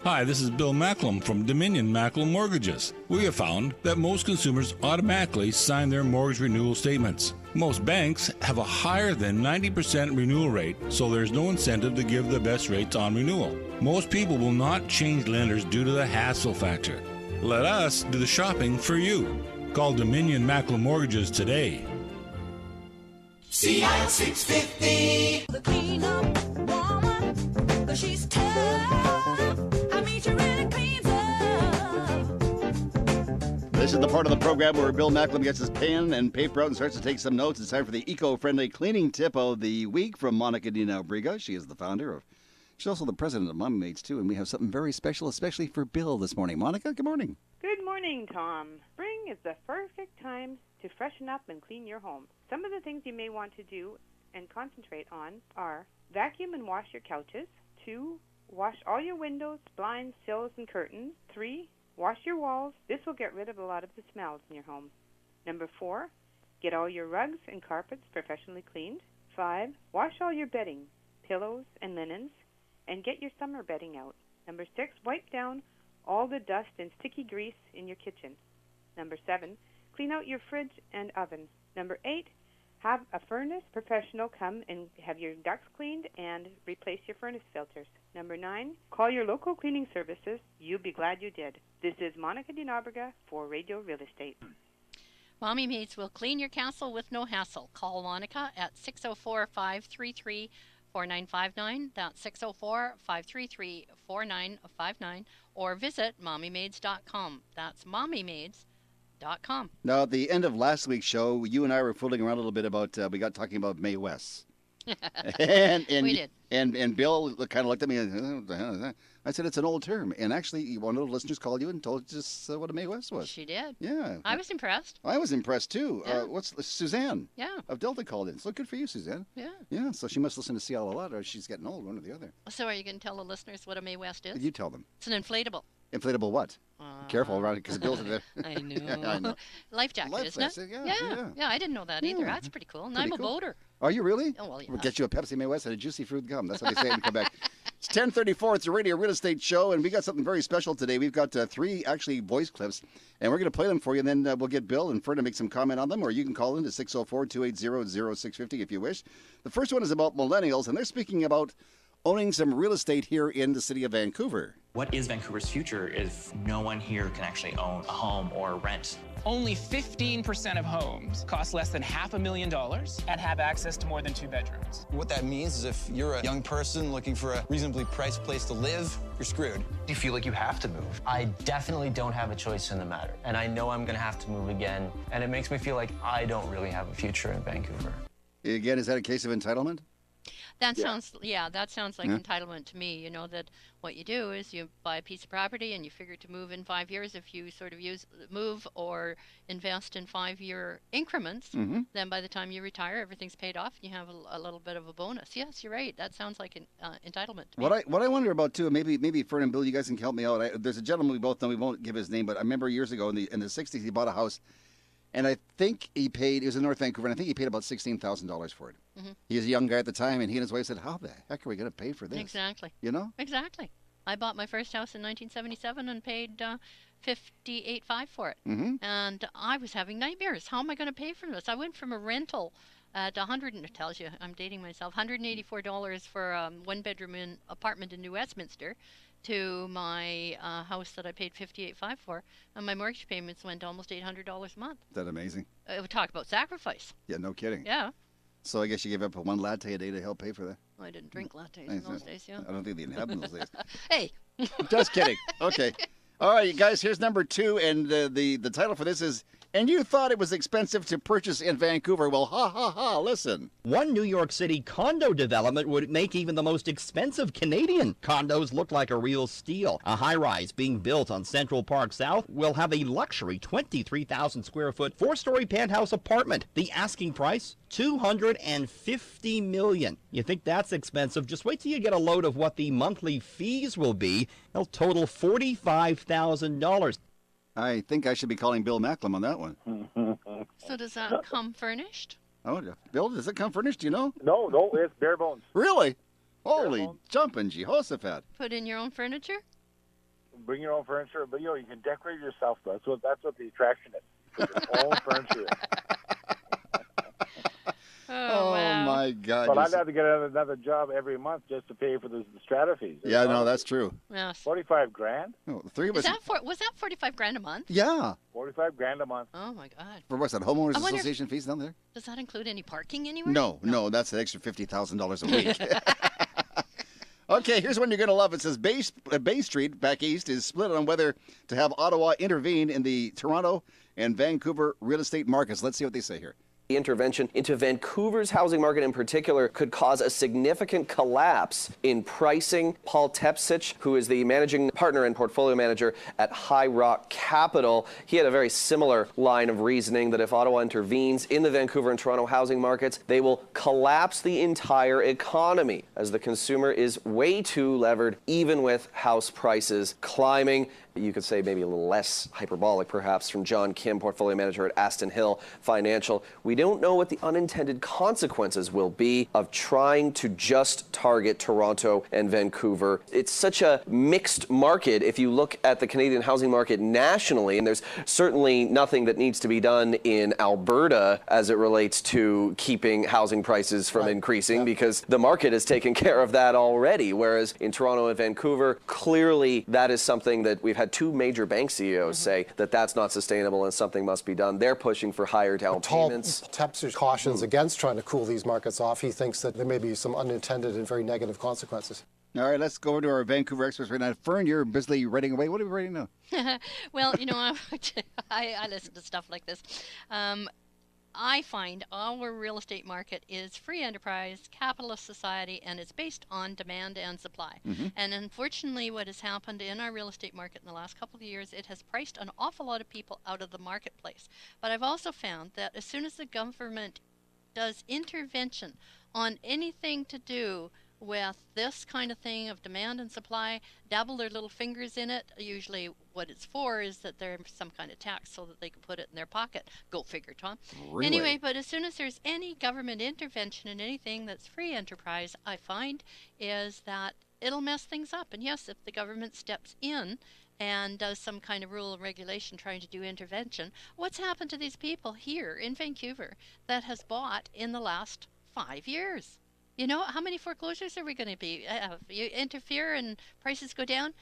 Hi, this is Bill Macklem from Dominion Macklem Mortgages. We have found that most consumers automatically sign their mortgage renewal statements. Most banks have a higher than 90% renewal rate, so there's no incentive to give the best rates on renewal. Most people will not change lenders due to the hassle factor. Let us do the shopping for you. Call Dominion Macklem Mortgages today.
CL 650.
The clean up woman, 'cause she's tough. I mean, she really cleans up.
This is the part of the program where Bill Macklem gets his pen and paper out and starts to take some notes. It's time for the eco-friendly cleaning tip of the week from Monica Dina-Briga. She is the founder of, she's also the president of Mommy Mates, too, and we have something very special, especially for Bill this morning. Monica, good morning.
Good morning, Tom. Spring is the perfect time to freshen up and clean your home. Some of the things you may want to do and concentrate on are vacuum and wash your couches. 2, wash all your windows, blinds, sills, and curtains. 3, wash your walls. This will get rid of a lot of the smells in your home. Number 4, get all your rugs and carpets professionally cleaned. 5, wash all your bedding, pillows, and linens, and get your summer bedding out. Number 6, wipe down all the dust and sticky grease in your kitchen. Number 7, clean out your fridge and oven. Number 8, have a furnace professional come and have your ducts cleaned and replace your furnace filters. Number 9, call your local cleaning services. You'll be glad you did. This is Monica Dinabriga for Radio Real Estate.
Mommy Mates will clean your castle with no hassle. Call Monica at 604-533-4959. That's 604-533-4959. Or visit mommymaids.com. That's mommymaids.com.
Now, at the end of last week's show, you and I were fooling around a little bit about, we got talking about Mae West. and
We did.
And Bill kind of looked at me and, what the hell is that? I said, it's an old term. And actually, one of the listeners called you and told you just what a Mae West was.
She did.
Yeah.
I was impressed.
I was impressed, too.
Yeah.
What's Suzanne?
Yeah.
Of Delta called in. So good for you, Suzanne.
Yeah.
Yeah, so she must listen to CL a lot, or she's getting old, one or the other.
So are you going to tell the listeners what a Mae West is?
You tell them.
It's an inflatable.
Inflatable what? Careful around it, because Bill's there.
I know.
Yeah, I know.
Life jacket,
Life
isn't it?
vest, yeah.
I didn't know that either.
Yeah.
That's pretty cool. And
Pretty
I'm
cool.
a boater.
Are you really?
Oh, well, yeah.
We'll get you a Pepsi Mae West and a juicy fruit gum. That's what they say when you come back. It's 10:34. It's a Radio Real Estate Show, and we got something very special today. We've got 3 actually voice clips, and we're going to play them for you, and then we'll get Bill and Fern to make some comment on them, or you can call in to 604-280-0650 if you wish. The first one is about millennials, and they're speaking about owning some real estate here in the city of Vancouver.
What is Vancouver's future if no one here can actually own a home or rent?
Only 15% of homes cost less than $500,000 and have access to more than 2 bedrooms.
What that means is if you're a young person looking for a reasonably priced place to live, you're screwed.
You feel like you have to move.
I definitely don't have a choice in the matter, and I know I'm gonna have to move again, and it makes me feel like I don't really have a future in Vancouver.
Again, is that a case of entitlement?
That sounds like entitlement to me. You know, that what you do is you buy a piece of property and you figure to move in 5 years. If you sort of move or invest in 5-year increments, then by the time you retire, everything's paid off and you have a little bit of a bonus. Yes, you're right. That sounds like an entitlement to me.
What I wonder about too, maybe Fern and Bill, you guys can help me out. There's a gentleman we both know. We won't give his name, but I remember years ago in the 60s, he bought a house And I think he paid, he was in North Vancouver, and I think he paid about $16,000 for it.
Mm-hmm.
He was a young guy at the time, and he and his wife said, how the heck are we going to pay for this?
Exactly.
You know?
Exactly. I bought my first house in 1977 and paid $58,500 for it.
Mm-hmm.
And I was having nightmares. How am I going to pay for this? I went from a rental at it tells you, I'm dating myself, $184 for a one-bedroom apartment in New Westminster to my house that I paid $58,500 for, and my mortgage payments went almost $800 a month.
Is that amazing?
We talk about sacrifice.
Yeah, no kidding.
Yeah.
So I guess you gave up one latte a day to help pay for that?
Well, I didn't drink lattes in those days, yeah.
I don't think they didn't have them those days.
Hey.
Just kidding. Okay. All right, you guys, here's number 2, and the title for this is, And You Thought It Was Expensive to Purchase in Vancouver. Well, ha, ha, ha, listen.
One New York City condo development would make even the most expensive Canadian condos look like a real steal. A high-rise being built on Central Park South will have a luxury 23,000 square foot, 4-story penthouse apartment. The asking price, $250 million. You think that's expensive? Just wait till you get a load of what the monthly fees will be. They'll total $45,000.
I think I should be calling Bill Macklem on that one.
So does that come furnished?
Oh, Bill, does it come furnished? Do you know?
No, it's bare bones.
Really? Holy jumping Jehoshaphat.
Put in your own furniture?
Bring your own furniture, but you can decorate yourself. That's what the attraction is. Put your own furniture in.
Oh,
wow.
my God.
But I'd have to get another job every month just to pay for the strata fees.
Yeah, no, that's true.
Yes.
$45,000?
Oh, the three of us.
Was that $45,000 a month?
Yeah.
$45,000 a month.
Oh my God.
For what's that, homeowners
I wonder
association fees down there?
Does that include any parking anywhere?
No, that's an extra $50,000 a week. Okay, here's one you're going to love. It says Bay Street, back east, is split on whether to have Ottawa intervene in the Toronto and Vancouver real estate markets. Let's see what they say here.
The intervention into Vancouver's housing market in particular could cause a significant collapse in pricing. Paul Tepsich, who is the managing partner and portfolio manager at High Rock Capital, he had a very similar line of reasoning that if Ottawa intervenes in the Vancouver and Toronto housing markets, they will collapse the entire economy as the consumer is way too levered, even with house prices climbing. You could say maybe a little less hyperbolic, perhaps, from John Kim, portfolio manager at Aston Hill Financial. We don't know what the unintended consequences will be of trying to just target Toronto and Vancouver. It's such a mixed market if you look at the Canadian housing market nationally, and there's certainly nothing that needs to be done in Alberta as it relates to keeping housing prices from increasing, because the market has taken care of that already, whereas in Toronto and Vancouver, clearly that is something that we've had two major bank CEOs say that that's not sustainable and something must be done. They're pushing for higher down payments.
Tepsich cautions against trying to cool these markets off. He thinks that there may be some unintended and very negative consequences.
All right, let's go over to our Vancouver experts right now. Fern, you're busily writing away. What are we writing now?
Well, I listen to stuff like this. I find our real estate market is free enterprise, capitalist society, and it's based on demand and supply. And unfortunately, what has happened in our real estate market in the last couple of years, it has priced an awful lot of people out of the marketplace. But I've also found that as soon as the government does intervention on anything to do with this kind of thing of demand and supply, dabble their little fingers in it. Usually what it's for is that there's some kind of tax so that they can put it in their pocket. Go figure, Tom.
Really?
Anyway, but as soon as there's any government intervention in anything that's free enterprise, I find is that it'll mess things up. And yes, if the government steps in and does some kind of rule and regulation trying to do intervention, what's happened to these people here in Vancouver that has bought in the last 5 years? You know, how many foreclosures are we going to be? If you interfere and prices go down,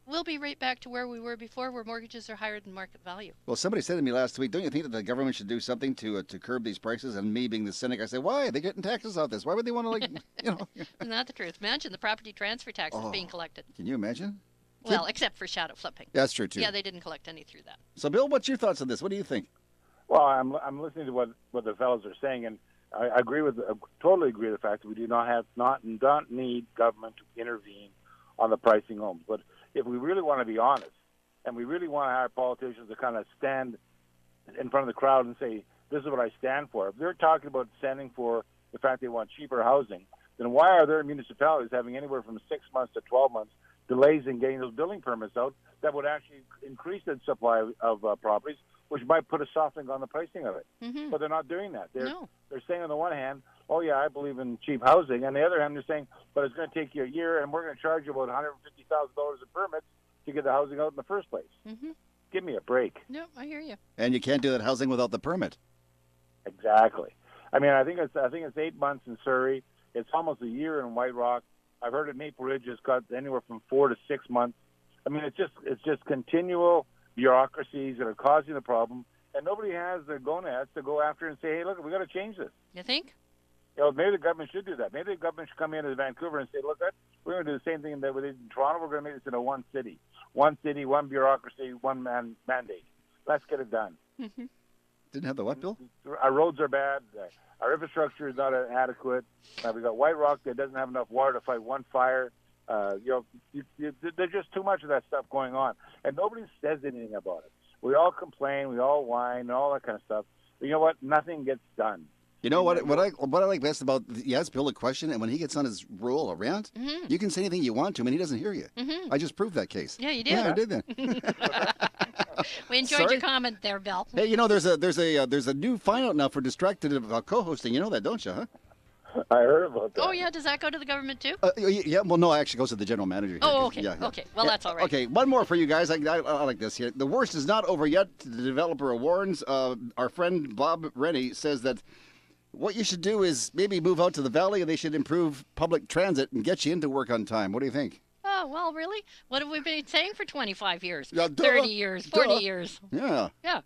we'll be right back to where we were before, where mortgages are higher than market value.
Well, somebody said to me last week, don't you think that the government should do something to curb these prices? And me being the cynic, I say, why? They're getting taxes off this. Why would they want to,
Isn't that the truth? Imagine the property transfer taxes being collected.
Can you imagine?
Well, except for shadow flipping.
That's true, too.
Yeah, they didn't collect any through that.
So, Bill, what's your thoughts on this? What do you think?
Well, I'm listening to what the fellows are saying, and I totally agree with the fact that we do not need government to intervene on the pricing homes. But if we really want to be honest, and we really want our politicians to kind of stand in front of the crowd and say, this is what I stand for. If they're talking about standing for the fact they want cheaper housing, then why are their municipalities having anywhere from 6 months to 12 months delays in getting those building permits out that would actually increase the supply of properties? which might put a softening on the pricing of it.
Mm-hmm.
But they're not doing that. They're
No.
they're saying on the one hand, oh yeah, I believe in cheap housing. On the other hand, they're saying, but it's going to take you a year, and we're going to charge you about $150,000 in permits to get the housing out in the first place.
Mm-hmm.
Give me a break.
No, I hear you.
And you can't do that housing without the permit.
Exactly. I mean, I think it's 8 months in Surrey. It's almost a year in White Rock. I've heard at Maple Ridge it's got anywhere from 4 to 6 months. I mean, it's just continual bureaucracies that are causing the problem, and nobody has the gonads to go after and say, hey, look, we got to change this.
You think?
You know, maybe the government should do that. Maybe the government should come into Vancouver and say, look, we're going to do the same thing that we did in Toronto. We're going to make this into one city, one bureaucracy, one mandate. Let's get it done.
Mm-hmm.
Didn't have the what, Bill?
Our roads are bad. Our infrastructure is not adequate. We've got White Rock that doesn't have enough water to fight one fire. There's just too much of that stuff going on, and nobody says anything about it. We all complain, we all whine, and all that kind of stuff. But you know what? Nothing gets done.
You know what I like best about, you ask Bill a question, and when he gets on his roll around,
Mm-hmm.
you can say anything you want to him, and he doesn't hear you.
Mm-hmm.
I just proved that case.
Yeah, you did.
Yeah, I did that.
We enjoyed
Sorry?
your comment there, Bill.
Hey, you know, there's a new fine out now for distracted co-hosting. You know that, don't you, huh?
I heard about that.
Oh, yeah. Does that go to the government, too?
Yeah, well, no, it actually goes to the general manager. Here.
Oh, okay.
Yeah, yeah.
Okay. Well, that's all right.
Okay, one more for you guys. I like this here. The worst is not over yet. The developer warns. Our friend Bob Rennie says that what you should do is maybe move out to the valley, and they should improve public transit and get you into work on time. What do you think?
Oh, well, really? What have we been saying for 25 years?
Yeah,
30 years, 40 years?
Yeah.
Yeah.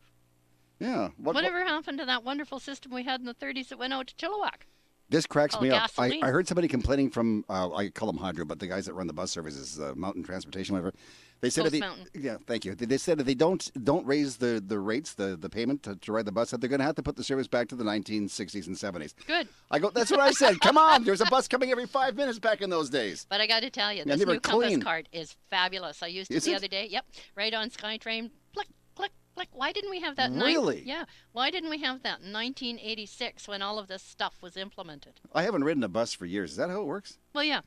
Yeah.
Whatever happened to that wonderful system we had in the 30s that went out to Chilliwack?
This cracks me up. I
gasoline.
heard somebody complaining from, I call them Hydro, but the guys that run the bus services, Mountain Transportation, whatever. They said
Coast
if
Mountain.
yeah, thank you. They said if they don't raise the rates, the payment to ride the bus, that they're going to have to put the service back to the 1960s and 70s.
Good.
I go, that's what I said. Come on, there's a bus coming every 5 minutes back in those days.
But I got to tell you,
Yeah,
this
they were
new Compass
clean.
card is fabulous. I used it
Is
the
it?
other day. Yep. Right on SkyTrain. Click, click, click. Why didn't we have that?
Really?
Yeah. Why didn't we have that in 1986 when all of this stuff was implemented?
I haven't ridden a bus for years. Is that how it works?
Well, yeah.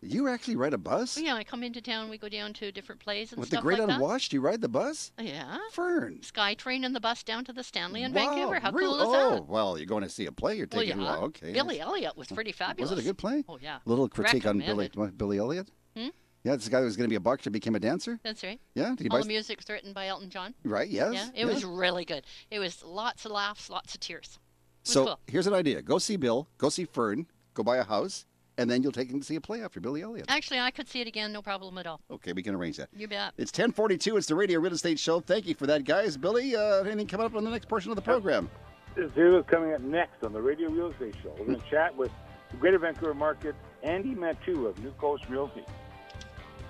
You actually ride a bus?
Well, yeah, I come into town, we go down to different places and
With the
stuff
Great
like that.
Unwashed, you ride the bus?
Yeah.
Fern.
SkyTrain and the bus down to the Stanley in
Wow,
Vancouver. How
really?
cool is
Oh,
that?
well, you're going to see a play. You're taking.
Well, yeah.
Well, okay.
Billy Elliot was pretty fabulous.
Was it a good play?
Oh, yeah.
A little critique on
Recommended.
Billy Elliot?
Hmm?
Yeah, this guy who was going to be a boxer became a dancer?
That's right.
Yeah? Did he
All
buy
the music's written by Elton John.
Right, yes.
Yeah, it was really good. It was lots of laughs, lots of tears. It was
So
cool.
here's an idea. Go see Bill, go see Fern, go buy a house, and then you'll take him to see a play after Billy Elliot.
Actually, I could see it again, no problem at all.
Okay, we can arrange that.
You bet.
It's 10:42. It's the Radio Real Estate Show. Thank you for that, guys. Billy, anything coming up on the next portion of the program?
Here's what's coming up next on the Radio Real Estate Show. We're going to chat with the Greater Vancouver Market, Andy Matu of New Coast Realty.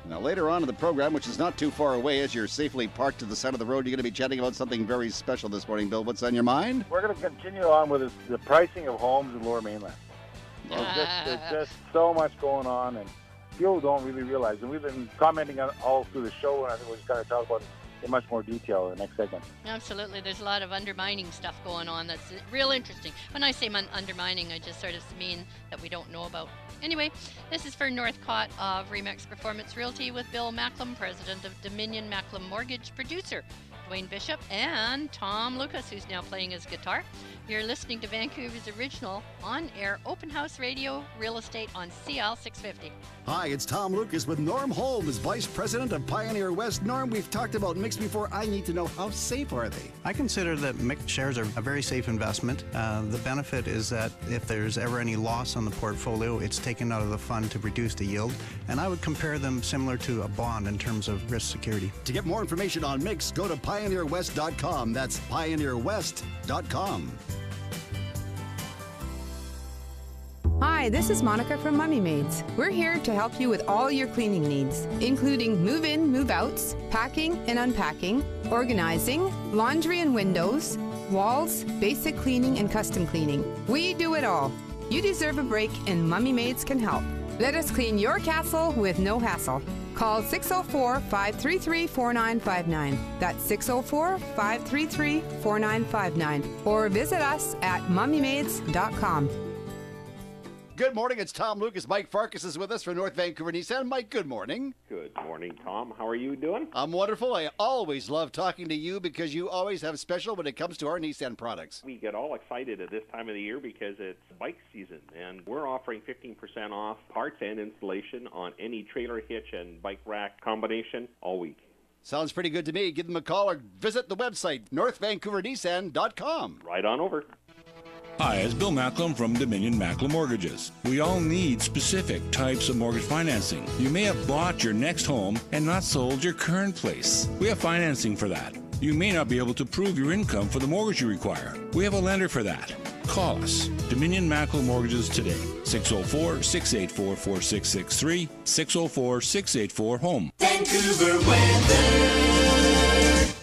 Now, later on in the program, which is not too far away, as you're safely parked to the side of the road, you're going to be chatting about something very special this morning, Bill. What's on your mind?
We're going to continue on with the pricing of homes in Lower Mainland. There's just so much going on, and people don't really realize. And we've been commenting on all through the show, and I think we're just going to talk about it in much more detail in the next segment.
Absolutely. There's a lot of undermining stuff going on that's real interesting. When I say undermining, I just sort of mean that we don't know about. Anyway, this is for Northcott of Remax Performance Realty with Bill Macklem, president of Dominion Macklem Mortgage, producer Dwayne Bishop, and Tom Lucas, who's now playing his guitar. You're listening to Vancouver's original on-air open house radio real estate on CL 650.
Hi, it's Tom Lucas with Norm Holmes, Vice President of Pioneer West. Norm, we've talked about mixed before. I need to know, how safe are they?
I consider that mixed shares are a very safe investment. The benefit is that if there's ever any loss on the portfolio, it's taken out of the fund to reduce the yield. And I would compare them similar to a bond in terms of risk security.
To get more information on mixed, go to pioneerwest.com. That's pioneerwest.com.
Hi, this is Monica from Mummy Maids. We're here to help you with all your cleaning needs, including move-in, move-outs, packing and unpacking, organizing, laundry and windows, walls, basic cleaning and custom cleaning. We do it all. You deserve a break and Mummy Maids can help. Let us clean your castle with no hassle. Call 604-533-4959. That's 604-533-4959. Or visit us at mummymaids.com.
Good morning. It's Tom Lucas. Mike Farkas is with us from North Vancouver Nissan. Mike, good morning.
Good morning, Tom. How are you doing?
I'm wonderful. I always love talking to you because you always have special when it comes to our Nissan products.
We get all excited at this time of the year because it's bike season, and we're offering 15% off parts and installation on any trailer hitch and bike rack combination all week.
Sounds pretty good to me. Give them a call or visit the website, northvancouvernissan.com.
Right on over.
Hi, it's Bill Macklem from Dominion Macklem Mortgages. We all need specific types of mortgage financing. You may have bought your next home and not sold your current place. We have financing for that. You may not be able to prove your income for the mortgage you require. We have a lender for that. Call us, Dominion Macklem Mortgages today, 604-684-4663, 604-684-HOME.
Vancouver weather.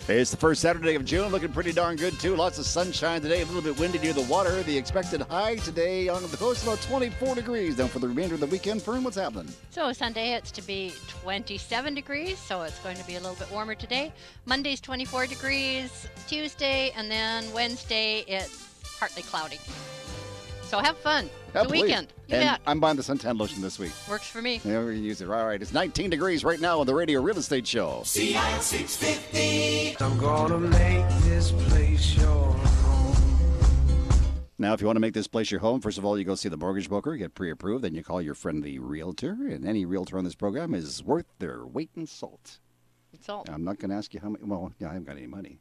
It's the first Saturday of June, looking pretty darn good, too. Lots of sunshine today, a little bit windy near the water. The expected high today on the coast, about 24 degrees. Now for the remainder of the weekend, Fern, what's happening?
So Sunday it's to be 27 degrees, so it's going to be a little bit warmer today. Monday's 24 degrees, Tuesday, and then Wednesday it's partly cloudy. So have fun.
Yeah,
The
please.
weekend. You
and
bet.
I'm buying the suntan lotion this week.
Works for me.
Yeah, we can use it. All right, it's 19 degrees right now on the Radio Real Estate Show.
CI 650.
I'm gonna make this place your home.
Now, if you want to make this place your home, first of all, you go see the mortgage broker, get pre-approved, then you call your friendly realtor, and any realtor on this program is worth their weight in salt.
Salt.
I'm not going to ask you how much. Well, yeah, I haven't got any money.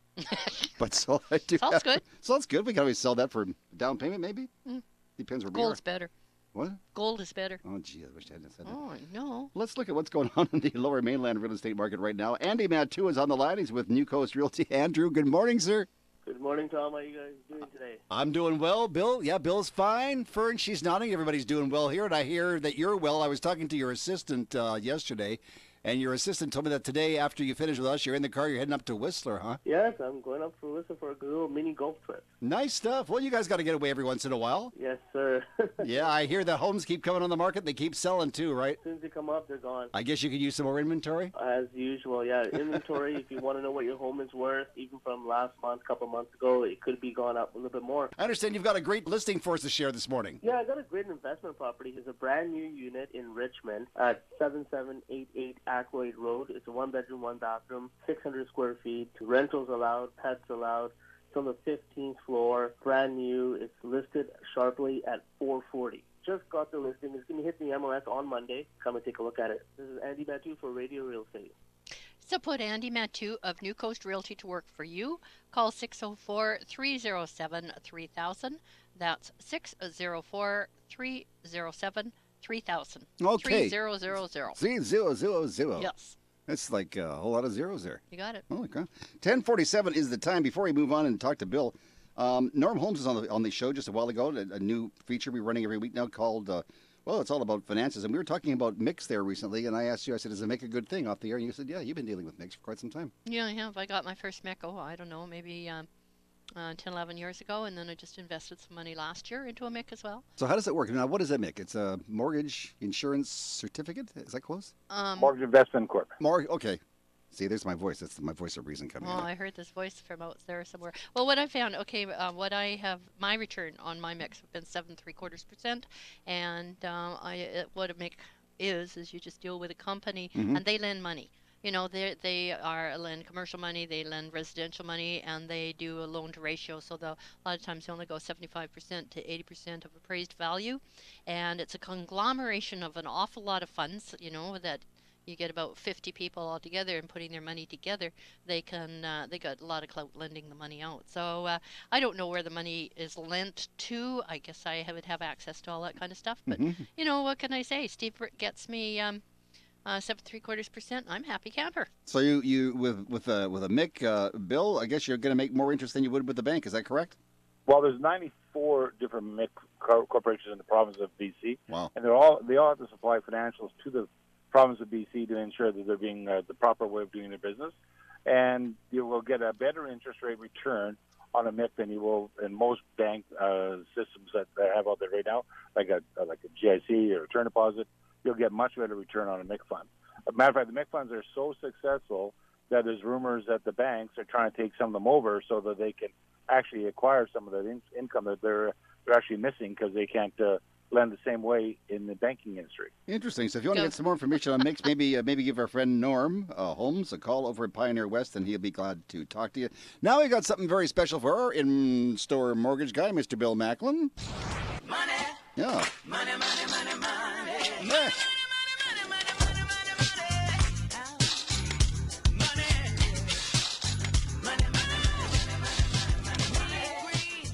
But salt, I do.
Salt's good.
Salt's good. We can always sell that for down payment, maybe.
Mm.
Depends where we are.
Gold's better.
What?
Gold is better.
Oh, gee, I wish I hadn't said that.
Oh, no.
Let's look at what's going on in the lower mainland real estate market right now. Andy Mattu is on the line. He's with New Coast Realty. Andrew, good morning, sir.
Good morning, Tom. How are you guys doing today?
I'm doing well. Bill? Yeah, Bill's fine. Fern, she's nodding. Everybody's doing well here, and I hear that you're well. I was talking to your assistant yesterday, and your assistant told me that today, after you finish with us, you're in the car, you're heading up to Whistler, huh?
Yes, I'm going up for Whistler for a little mini golf trip.
Nice stuff. Well, you guys got to get away every once in a while.
Yes, sir.
Yeah, I hear that homes keep coming on the market. They keep selling, too, right?
As soon as they come up, they're gone.
I guess you could use some more inventory?
As usual, yeah. Inventory, if you want to know what your home is worth, even from last month, couple months ago, it could be gone up a little bit more.
I understand you've got a great listing for us to share this morning.
Yeah, I got a great investment property. It's a brand new unit in Richmond at 7788 Ackroyd Road. It's a one-bedroom, one-bathroom, 600 square feet, rentals allowed, pets allowed. It's on the 15th floor, brand new. It's listed sharply at $440. Just got the listing. It's going to hit the MLS on Monday. Come and take a look at it. This is Andy Mattu for Radio Real Estate.
So put Andy Mattu of New Coast Realty to work for you. Call 604-307-3000. That's 604-307-3000.
Okay.
3000.
3000.
Yes.
That's like a whole lot of zeros there.
You got it.
Holy crap. 10:47 is the time. Before we move on and talk to Bill, Norm Holmes was on the show just a while ago, a new feature we're running every week now called, well, it's all about finances. And we were talking about mix there recently, and I asked you, I said, does it make a good thing off the air? And you said, yeah, you've been dealing with mix for quite some time.
Yeah, I have. I got my first MEC, I don't know, maybe 10, 11 years ago, and then I just invested some money last year into a MIC as well.
So how does it work? Now, what is a MIC? It's a mortgage insurance certificate? Is that close?
Mortgage Investment Corp.
Okay. See, there's my voice. That's my voice of reason coming in.
I heard this voice from out there somewhere. Well, what I found, what I have, my return on my mix have been 7.75%, and what a MIC is you just deal with a company, and they lend money. You know, they lend commercial money, they lend residential money, and they do a loan to ratio. So a lot of times they only go 75% to 80% of appraised value, and it's a conglomeration of an awful lot of funds. You know, that you get about 50 people all together and putting their money together. They got a lot of clout lending the money out. So I don't know where the money is lent to. I guess I would have access to all that kind of stuff. But you know, what can I say? Steve gets me 7.75%. I'm happy camper.
So you with a MIC, Bill, I guess you're going to make more interest than you would with the bank. Is that correct?
Well, there's 94 different MIC corporations in the province of BC.
Wow.
And they all have to supply financials to the province of BC to ensure that they're being the proper way of doing their business. And you will get a better interest rate return on a MIC than you will in most bank systems that they have out there right now, like a GIC or a term deposit. You'll get much better return on a MIC fund. As a matter of fact, the MIC funds are so successful that there's rumors that the banks are trying to take some of them over so that they can actually acquire some of that income that they're actually missing because they can't lend the same way in the banking industry.
Interesting. So if you want to get some more information on Mix, maybe give our friend Norm Holmes a call over at Pioneer West, and he'll be glad to talk to you. Now we got something very special for our in-store mortgage guy, Mr. Bill Macklin.
Money.
Yeah.
Money, money, money, money.
Yeah.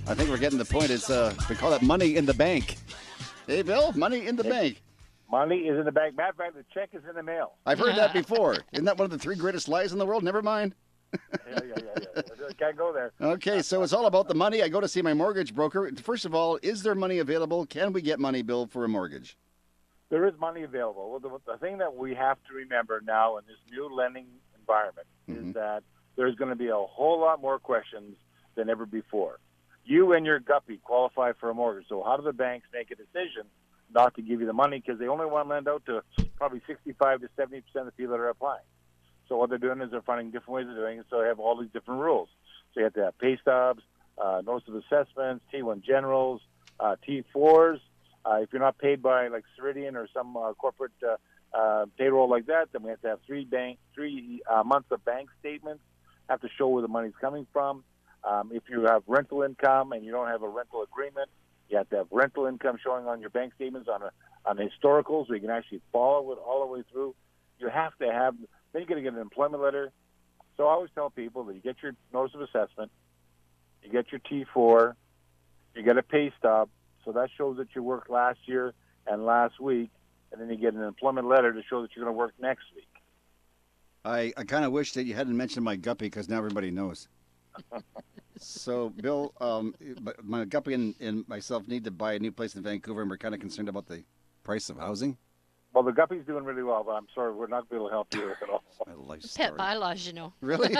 I think we're getting the point. It's we call it money in the bank. Hey, Bill, money in the bank.
Money is in the bank. Matter of fact, the check is in the mail.
I've heard that before. Isn't that one of the 3 greatest lies in the world? Never mind.
Yeah. Can't go there.
Okay, so it's all about the money. I go to see my mortgage broker. First of all, is there money available? Can we get money, Bill, for a mortgage?
There is money available. Well, the thing that we have to remember now in this new lending environment is that there's going to be a whole lot more questions than ever before. You and your guppy qualify for a mortgage. So how do the banks make a decision not to give you the money? Because they only want to lend out to probably 65 to 70% of the people that are applying. So what they're doing is they're finding different ways of doing it. So they have all these different rules. So you have to have pay stubs, notice of assessments, T1 generals, T4s. If you're not paid by like Ceridian or some corporate payroll like that, then we have to have 3 months of bank statements. Have to show where the money's coming from. If you have rental income and you don't have a rental agreement, you have to have rental income showing on your bank statements on historicals, so you can actually follow it all the way through. You have to have. Then you're going to get an employment letter. So I always tell people that you get your notice of assessment, you get your T4, you get a pay stub, so that shows that you worked last year and last week, and then you get an employment letter to show that you're going to work next week.
I kind of wish that you hadn't mentioned my guppy because now everybody knows. So, Bill, my guppy and myself need to buy a new place in Vancouver, and we're kind of concerned about the price of housing.
Well, the guppy's doing really well, but I'm sorry, we're not going to help you at all.
My life story.
Pet bylaws, you know.
Really?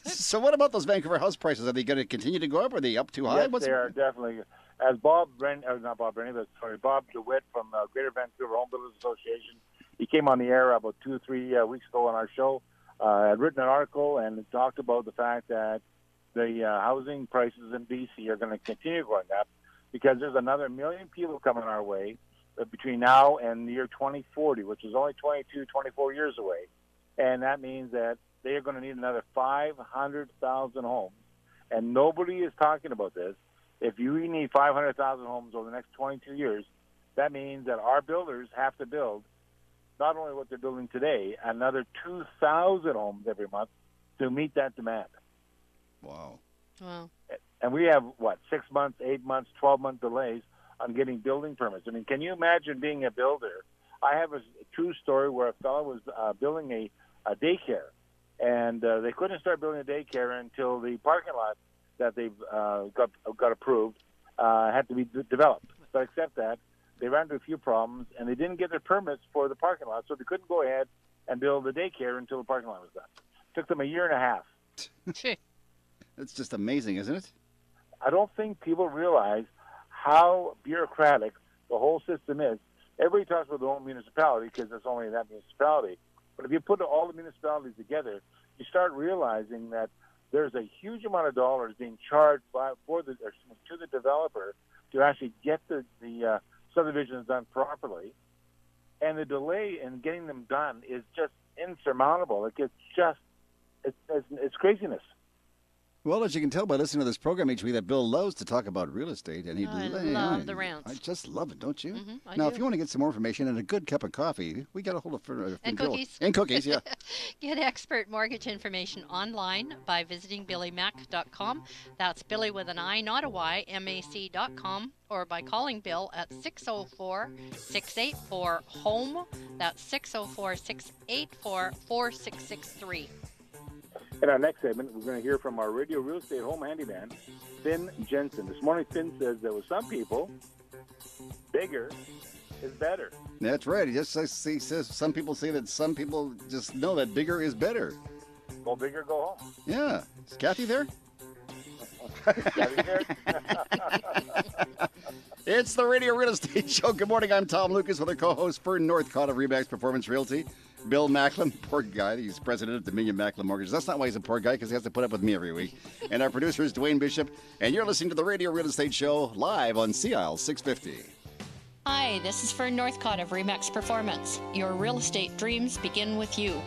So what about those Vancouver house prices? Are they going to continue to go up? Are they up too high?
Yes, they are definitely. As Bob DeWitt from Greater Vancouver Home Builders Association, he came on the air about 2 or 3 weeks ago on our show, had written an article and talked about the fact that the housing prices in BC are going to continue going up because there's another 1 million people coming our way between now and the year 2040, which is only 22, 24 years away. And that means that they are going to need another 500,000 homes. And nobody is talking about this. If you need 500,000 homes over the next 22 years, that means that our builders have to build not only what they're building today, another 2,000 homes every month to meet that demand.
Wow.
And we have, 6 months, 8 months, 12-month delays on getting building permits. I mean, can you imagine being a builder? I have a true story where a fellow was building a daycare, and they couldn't start building a daycare until the parking lot that they've got approved had to be developed. But except that, they ran into a few problems, and they didn't get their permits for the parking lot, so they couldn't go ahead and build the daycare until the parking lot was done. Took them 1.5 years.
It's just amazing, isn't it?
I don't think people realize how bureaucratic the whole system is. Everybody talks about their own municipality because it's only that municipality. But if you put all the municipalities together, you start realizing that there's a huge amount of dollars being charged to the developer to actually get the subdivisions done properly. And the delay in getting them done is just insurmountable. It's craziness.
Well, as you can tell by listening to this program each week, that Bill loves to talk about real estate, and
I love the rants.
I just love it, don't you?
I
Now,
do.
if you want to get some more information and a good cup of coffee, we got a hold of
And
Bill.
cookies.
And cookies, yeah.
Get expert mortgage information online by visiting billymac.com. That's Billy with an I, not a Y, MAC.com, or by calling Bill at 604-684-HOME. That's 604-684-4663.
In our next segment, we're going to hear from our Radio Real Estate Home Handyman, Finn Jensen. This morning, Finn says that with some people, bigger is better.
That's right. He says some people say that some people just know that bigger is better.
Go big or go home.
Yeah. Is Kathy there?
Kathy there?
It's the Radio Real Estate Show. Good morning. I'm Tom Lucas with our co-host for Northcott of Remax Performance Realty, Bill Macklin. Poor guy. He's president of Dominion Macklin Mortgage. That's not why he's a poor guy, because he has to put up with me every week. And our producer is Dwayne Bishop. And you're listening to the Radio Real Estate Show live on CIL 650.
Hi, this is Fern Northcott of Remax Performance. Your real estate dreams begin with you.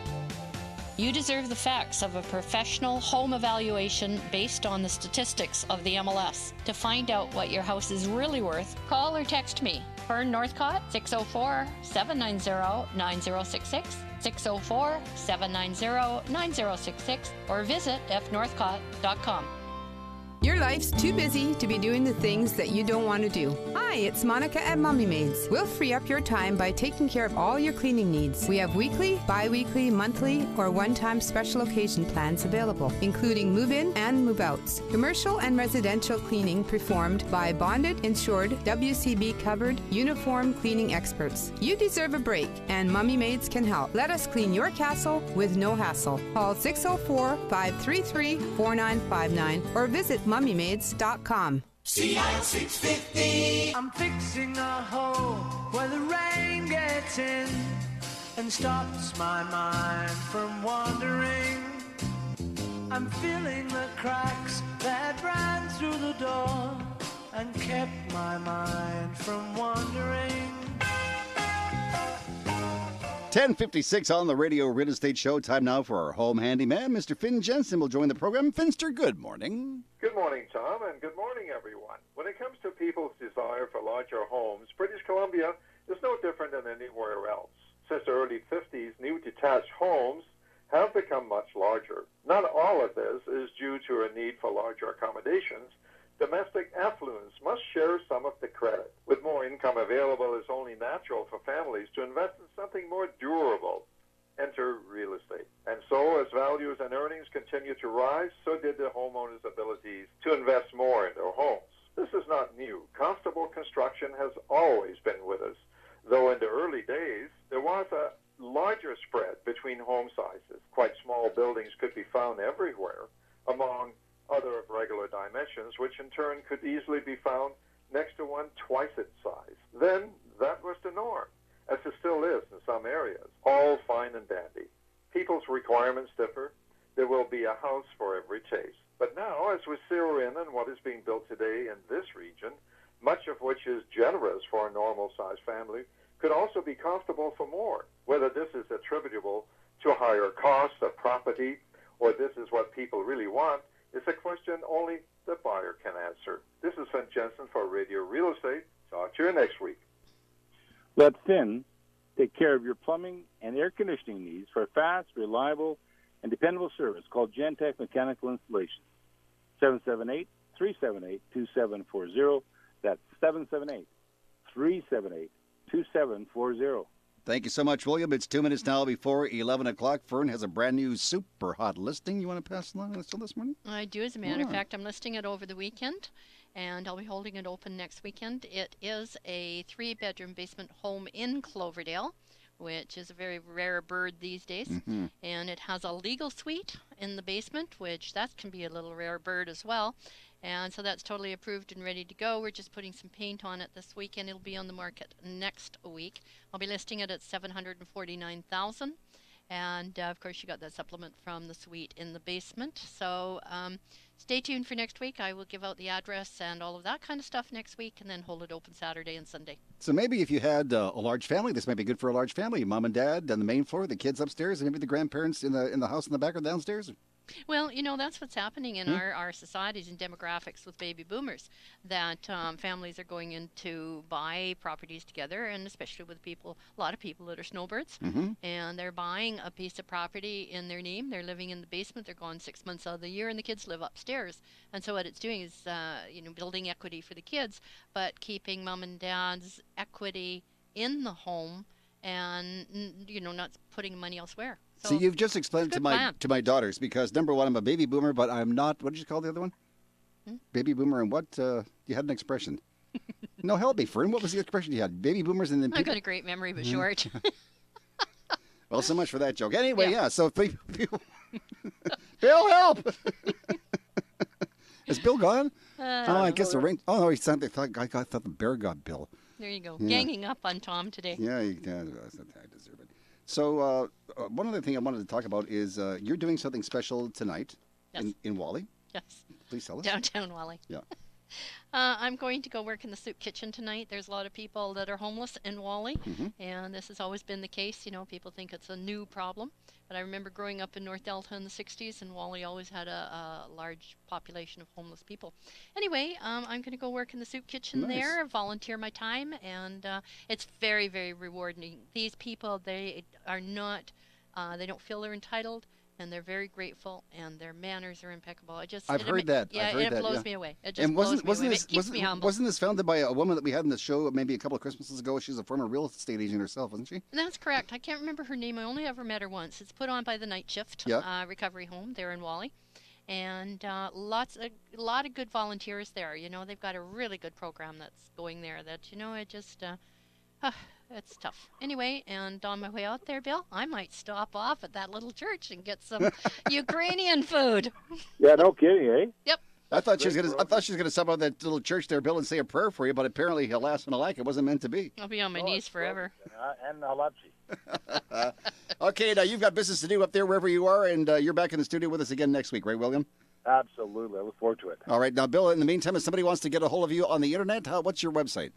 You deserve the facts of a professional home evaluation based on the statistics of the MLS. To find out what your house is really worth, call or text me. Fern Northcott, 604-790-9066, 604-790-9066, or visit fnorthcott.com.
Your life's too busy to be doing the things that you don't want to do. Hi, it's Monica at Mummy Maids. We'll free up your time by taking care of all your cleaning needs. We have weekly, bi-weekly, monthly, or one-time special occasion plans available, including move-in and move-outs. Commercial and residential cleaning performed by bonded, insured, WCB covered, uniform cleaning experts. You deserve a break, and Mummy Maids can help. Let us clean your castle with no hassle. Call 604-533-4959 or visit mummymaids.com.
CI 650. I'm fixing a hole where the rain gets in and stops my mind from wandering. I'm filling the cracks that ran through the door and kept my mind from wandering.
10:56 on the Radio Real Estate Show. Time now for our home handyman, Mr. Finn Jensen, will join the program. Finster, good morning.
Good morning, Tom, and good morning, everyone. When it comes to people's desire for larger homes, British Columbia is no different than anywhere else. Since the early 50s, new detached homes have become much larger. Not all of this is due to a need for larger accommodations. Domestic affluence must share some of the credit. With more income available, it's only natural for families to invest in something more durable. Enter real estate. And so, as values and earnings continue to rise, so did the homeowners' abilities to invest more in their homes. This is not new. Comfortable construction has always been with us, though in the early days, there was a larger spread between home sizes. Quite small buildings could be found everywhere, among other of regular dimensions, which in turn could easily be found next to one twice its size. Then that was the norm, as it still is in some areas. All fine and dandy. People's requirements differ. There will be a house for every taste. But now, as we zero in on what is being built today in this region, much of which is generous for a normal-sized family, could also be comfortable for more. Whether this is attributable to higher costs of property or this is what people really want, it's a question only the buyer can answer. This is Finn Jensen for Radio Real Estate. Talk to you next week.
Let Finn take care of your plumbing and air conditioning needs for fast, reliable, and dependable service. Call Gentech Mechanical Installation. 778-378-2740. That's 778-378-2740.
Thank you so much, William. It's 2 minutes now before 11 o'clock. Fern has a brand new super hot listing you want to pass along this morning?
I do, as a matter of fact. I'm listing it over the weekend, and I'll be holding it open next weekend. It is a 3-bedroom basement home in Cloverdale, which is a very rare bird these days.
Mm-hmm.
And it has a legal suite in the basement, which that can be a little rare bird as well. And so that's totally approved and ready to go. We're just putting some paint on it this weekend. It'll be on the market next week. I'll be listing it at $749,000. And of course, you got that supplement from the suite in the basement. So stay tuned for next week. I will give out the address and all of that kind of stuff next week, and then hold it open Saturday and Sunday.
So maybe if you had a large family, this might be good for a large family. Mom and dad on the main floor, the kids upstairs, and maybe the grandparents in the house in the back or downstairs.
Well, you know, that's what's happening in our societies and demographics with baby boomers, that families are going in to buy properties together, and especially with a lot of people that are snowbirds, and they're buying a piece of property in their name. They're living in the basement. They're gone 6 months out of the year, and the kids live upstairs. And so what it's doing is, building equity for the kids, but keeping mom and dad's equity in the home and, not putting money elsewhere.
So you've just explained to my daughters, because number one, I'm a baby boomer, but I'm not. What did you call the other one? Baby boomer and what? You had an expression. No, help me, Fern. What was the expression you had? Baby boomers and then.
I've got a great memory, but short.
Well, so much for that joke. Anyway, yeah. So people, Bill, help! Is Bill gone? I guess the rain. Oh no, I thought the bear got Bill.
There you go, ganging up on Tom today.
Yeah, I deserve it. So one other thing I wanted to talk about is you're doing something special tonight in Wally.
Yes.
Please tell us.
Downtown Wally.
Yeah.
I'm going to go work in the soup kitchen tonight. There's a lot of people that are homeless in Wally, and this has always been the case. You know, people think it's a new problem, but I remember growing up in North Delta in the 60s, and Wally always had a large population of homeless people. Anyway, I'm going to go work in the soup kitchen there, volunteer my time, and it's very, very rewarding. These people, they are not, they don't feel they're entitled. And they're very grateful, and their manners are impeccable.
I've heard that.
Yeah,
I've heard
it blows
that,
me away. It just
And
blows me away.
this
It keeps me humble.
wasn't this founded by a woman that we had in the show maybe a couple of Christmases ago? She's a former real estate agent herself, isn't she?
That's correct. I can't remember her name. I only ever met her once. It's put on by the Night Shift Recovery Home there in Wally, and a lot of good volunteers there. You know, they've got a really good program that's going there. That it just. It's tough. Anyway, and on my way out there, Bill, I might stop off at that little church and get some Ukrainian food.
Yeah, no kidding, eh?
Yep.
I thought she was gonna stop at that little church there, Bill, and say a prayer for you, but apparently, alas and alack, it wasn't meant to be.
I'll be on my knees forever.
And halapsi.
Okay, now you've got business to do up there wherever you are, and you're back in the studio with us again next week, right, William?
Absolutely. I look forward to it.
All right. Now, Bill, in the meantime, if somebody wants to get a hold of you on the internet, what's your website?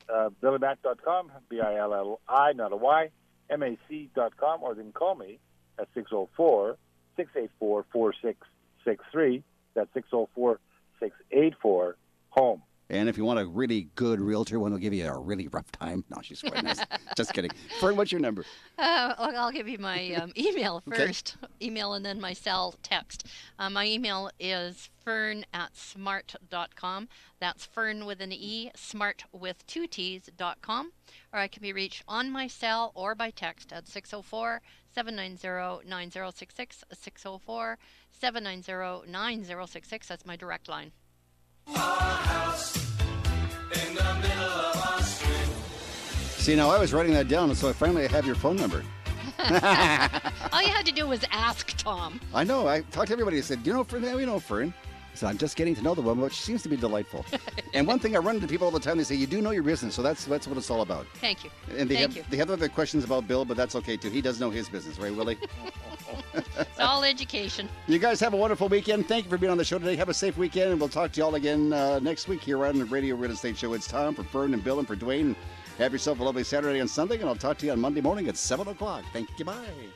BillyMac.com, BILLI, not a Y, MAC.com, or they can call me at 604-684-4663. That's 604-684-HOME.
And if you want a really good realtor, one will give you a really rough time. No, she's quite nice. Just kidding. Fern, what's your number?
I'll give you my email first. Email and then my cell text. My email is fern@smart.com. That's Fern with an E, smart with 2 T's.com. Or I can be reached on my cell or by text at 604-790-9066, 604-790-9066. That's my direct line.
See, now I was writing that down, so I finally have your phone number.
All you had to do was ask Tom.
I know. I talked to everybody. I said, "Do you know Fern?" "Yeah, we know Fern." I said, "I'm just getting to know the woman, but she seems to be delightful." And one thing I run into people all the time, they say, "You do know your business," so that's what it's all about.
Thank you.
And they have other questions about Bill, but that's okay too. He does know his business, right, Willie?
It's all education.
You guys have a wonderful weekend. Thank you for being on the show today. Have a safe weekend, and we'll talk to you all again next week here on the Radio Real Estate Show. It's Tom for Fern and Bill and for Dwayne. Have yourself a lovely Saturday and Sunday, and I'll talk to you on Monday morning at 7 o'clock. Thank you. Bye.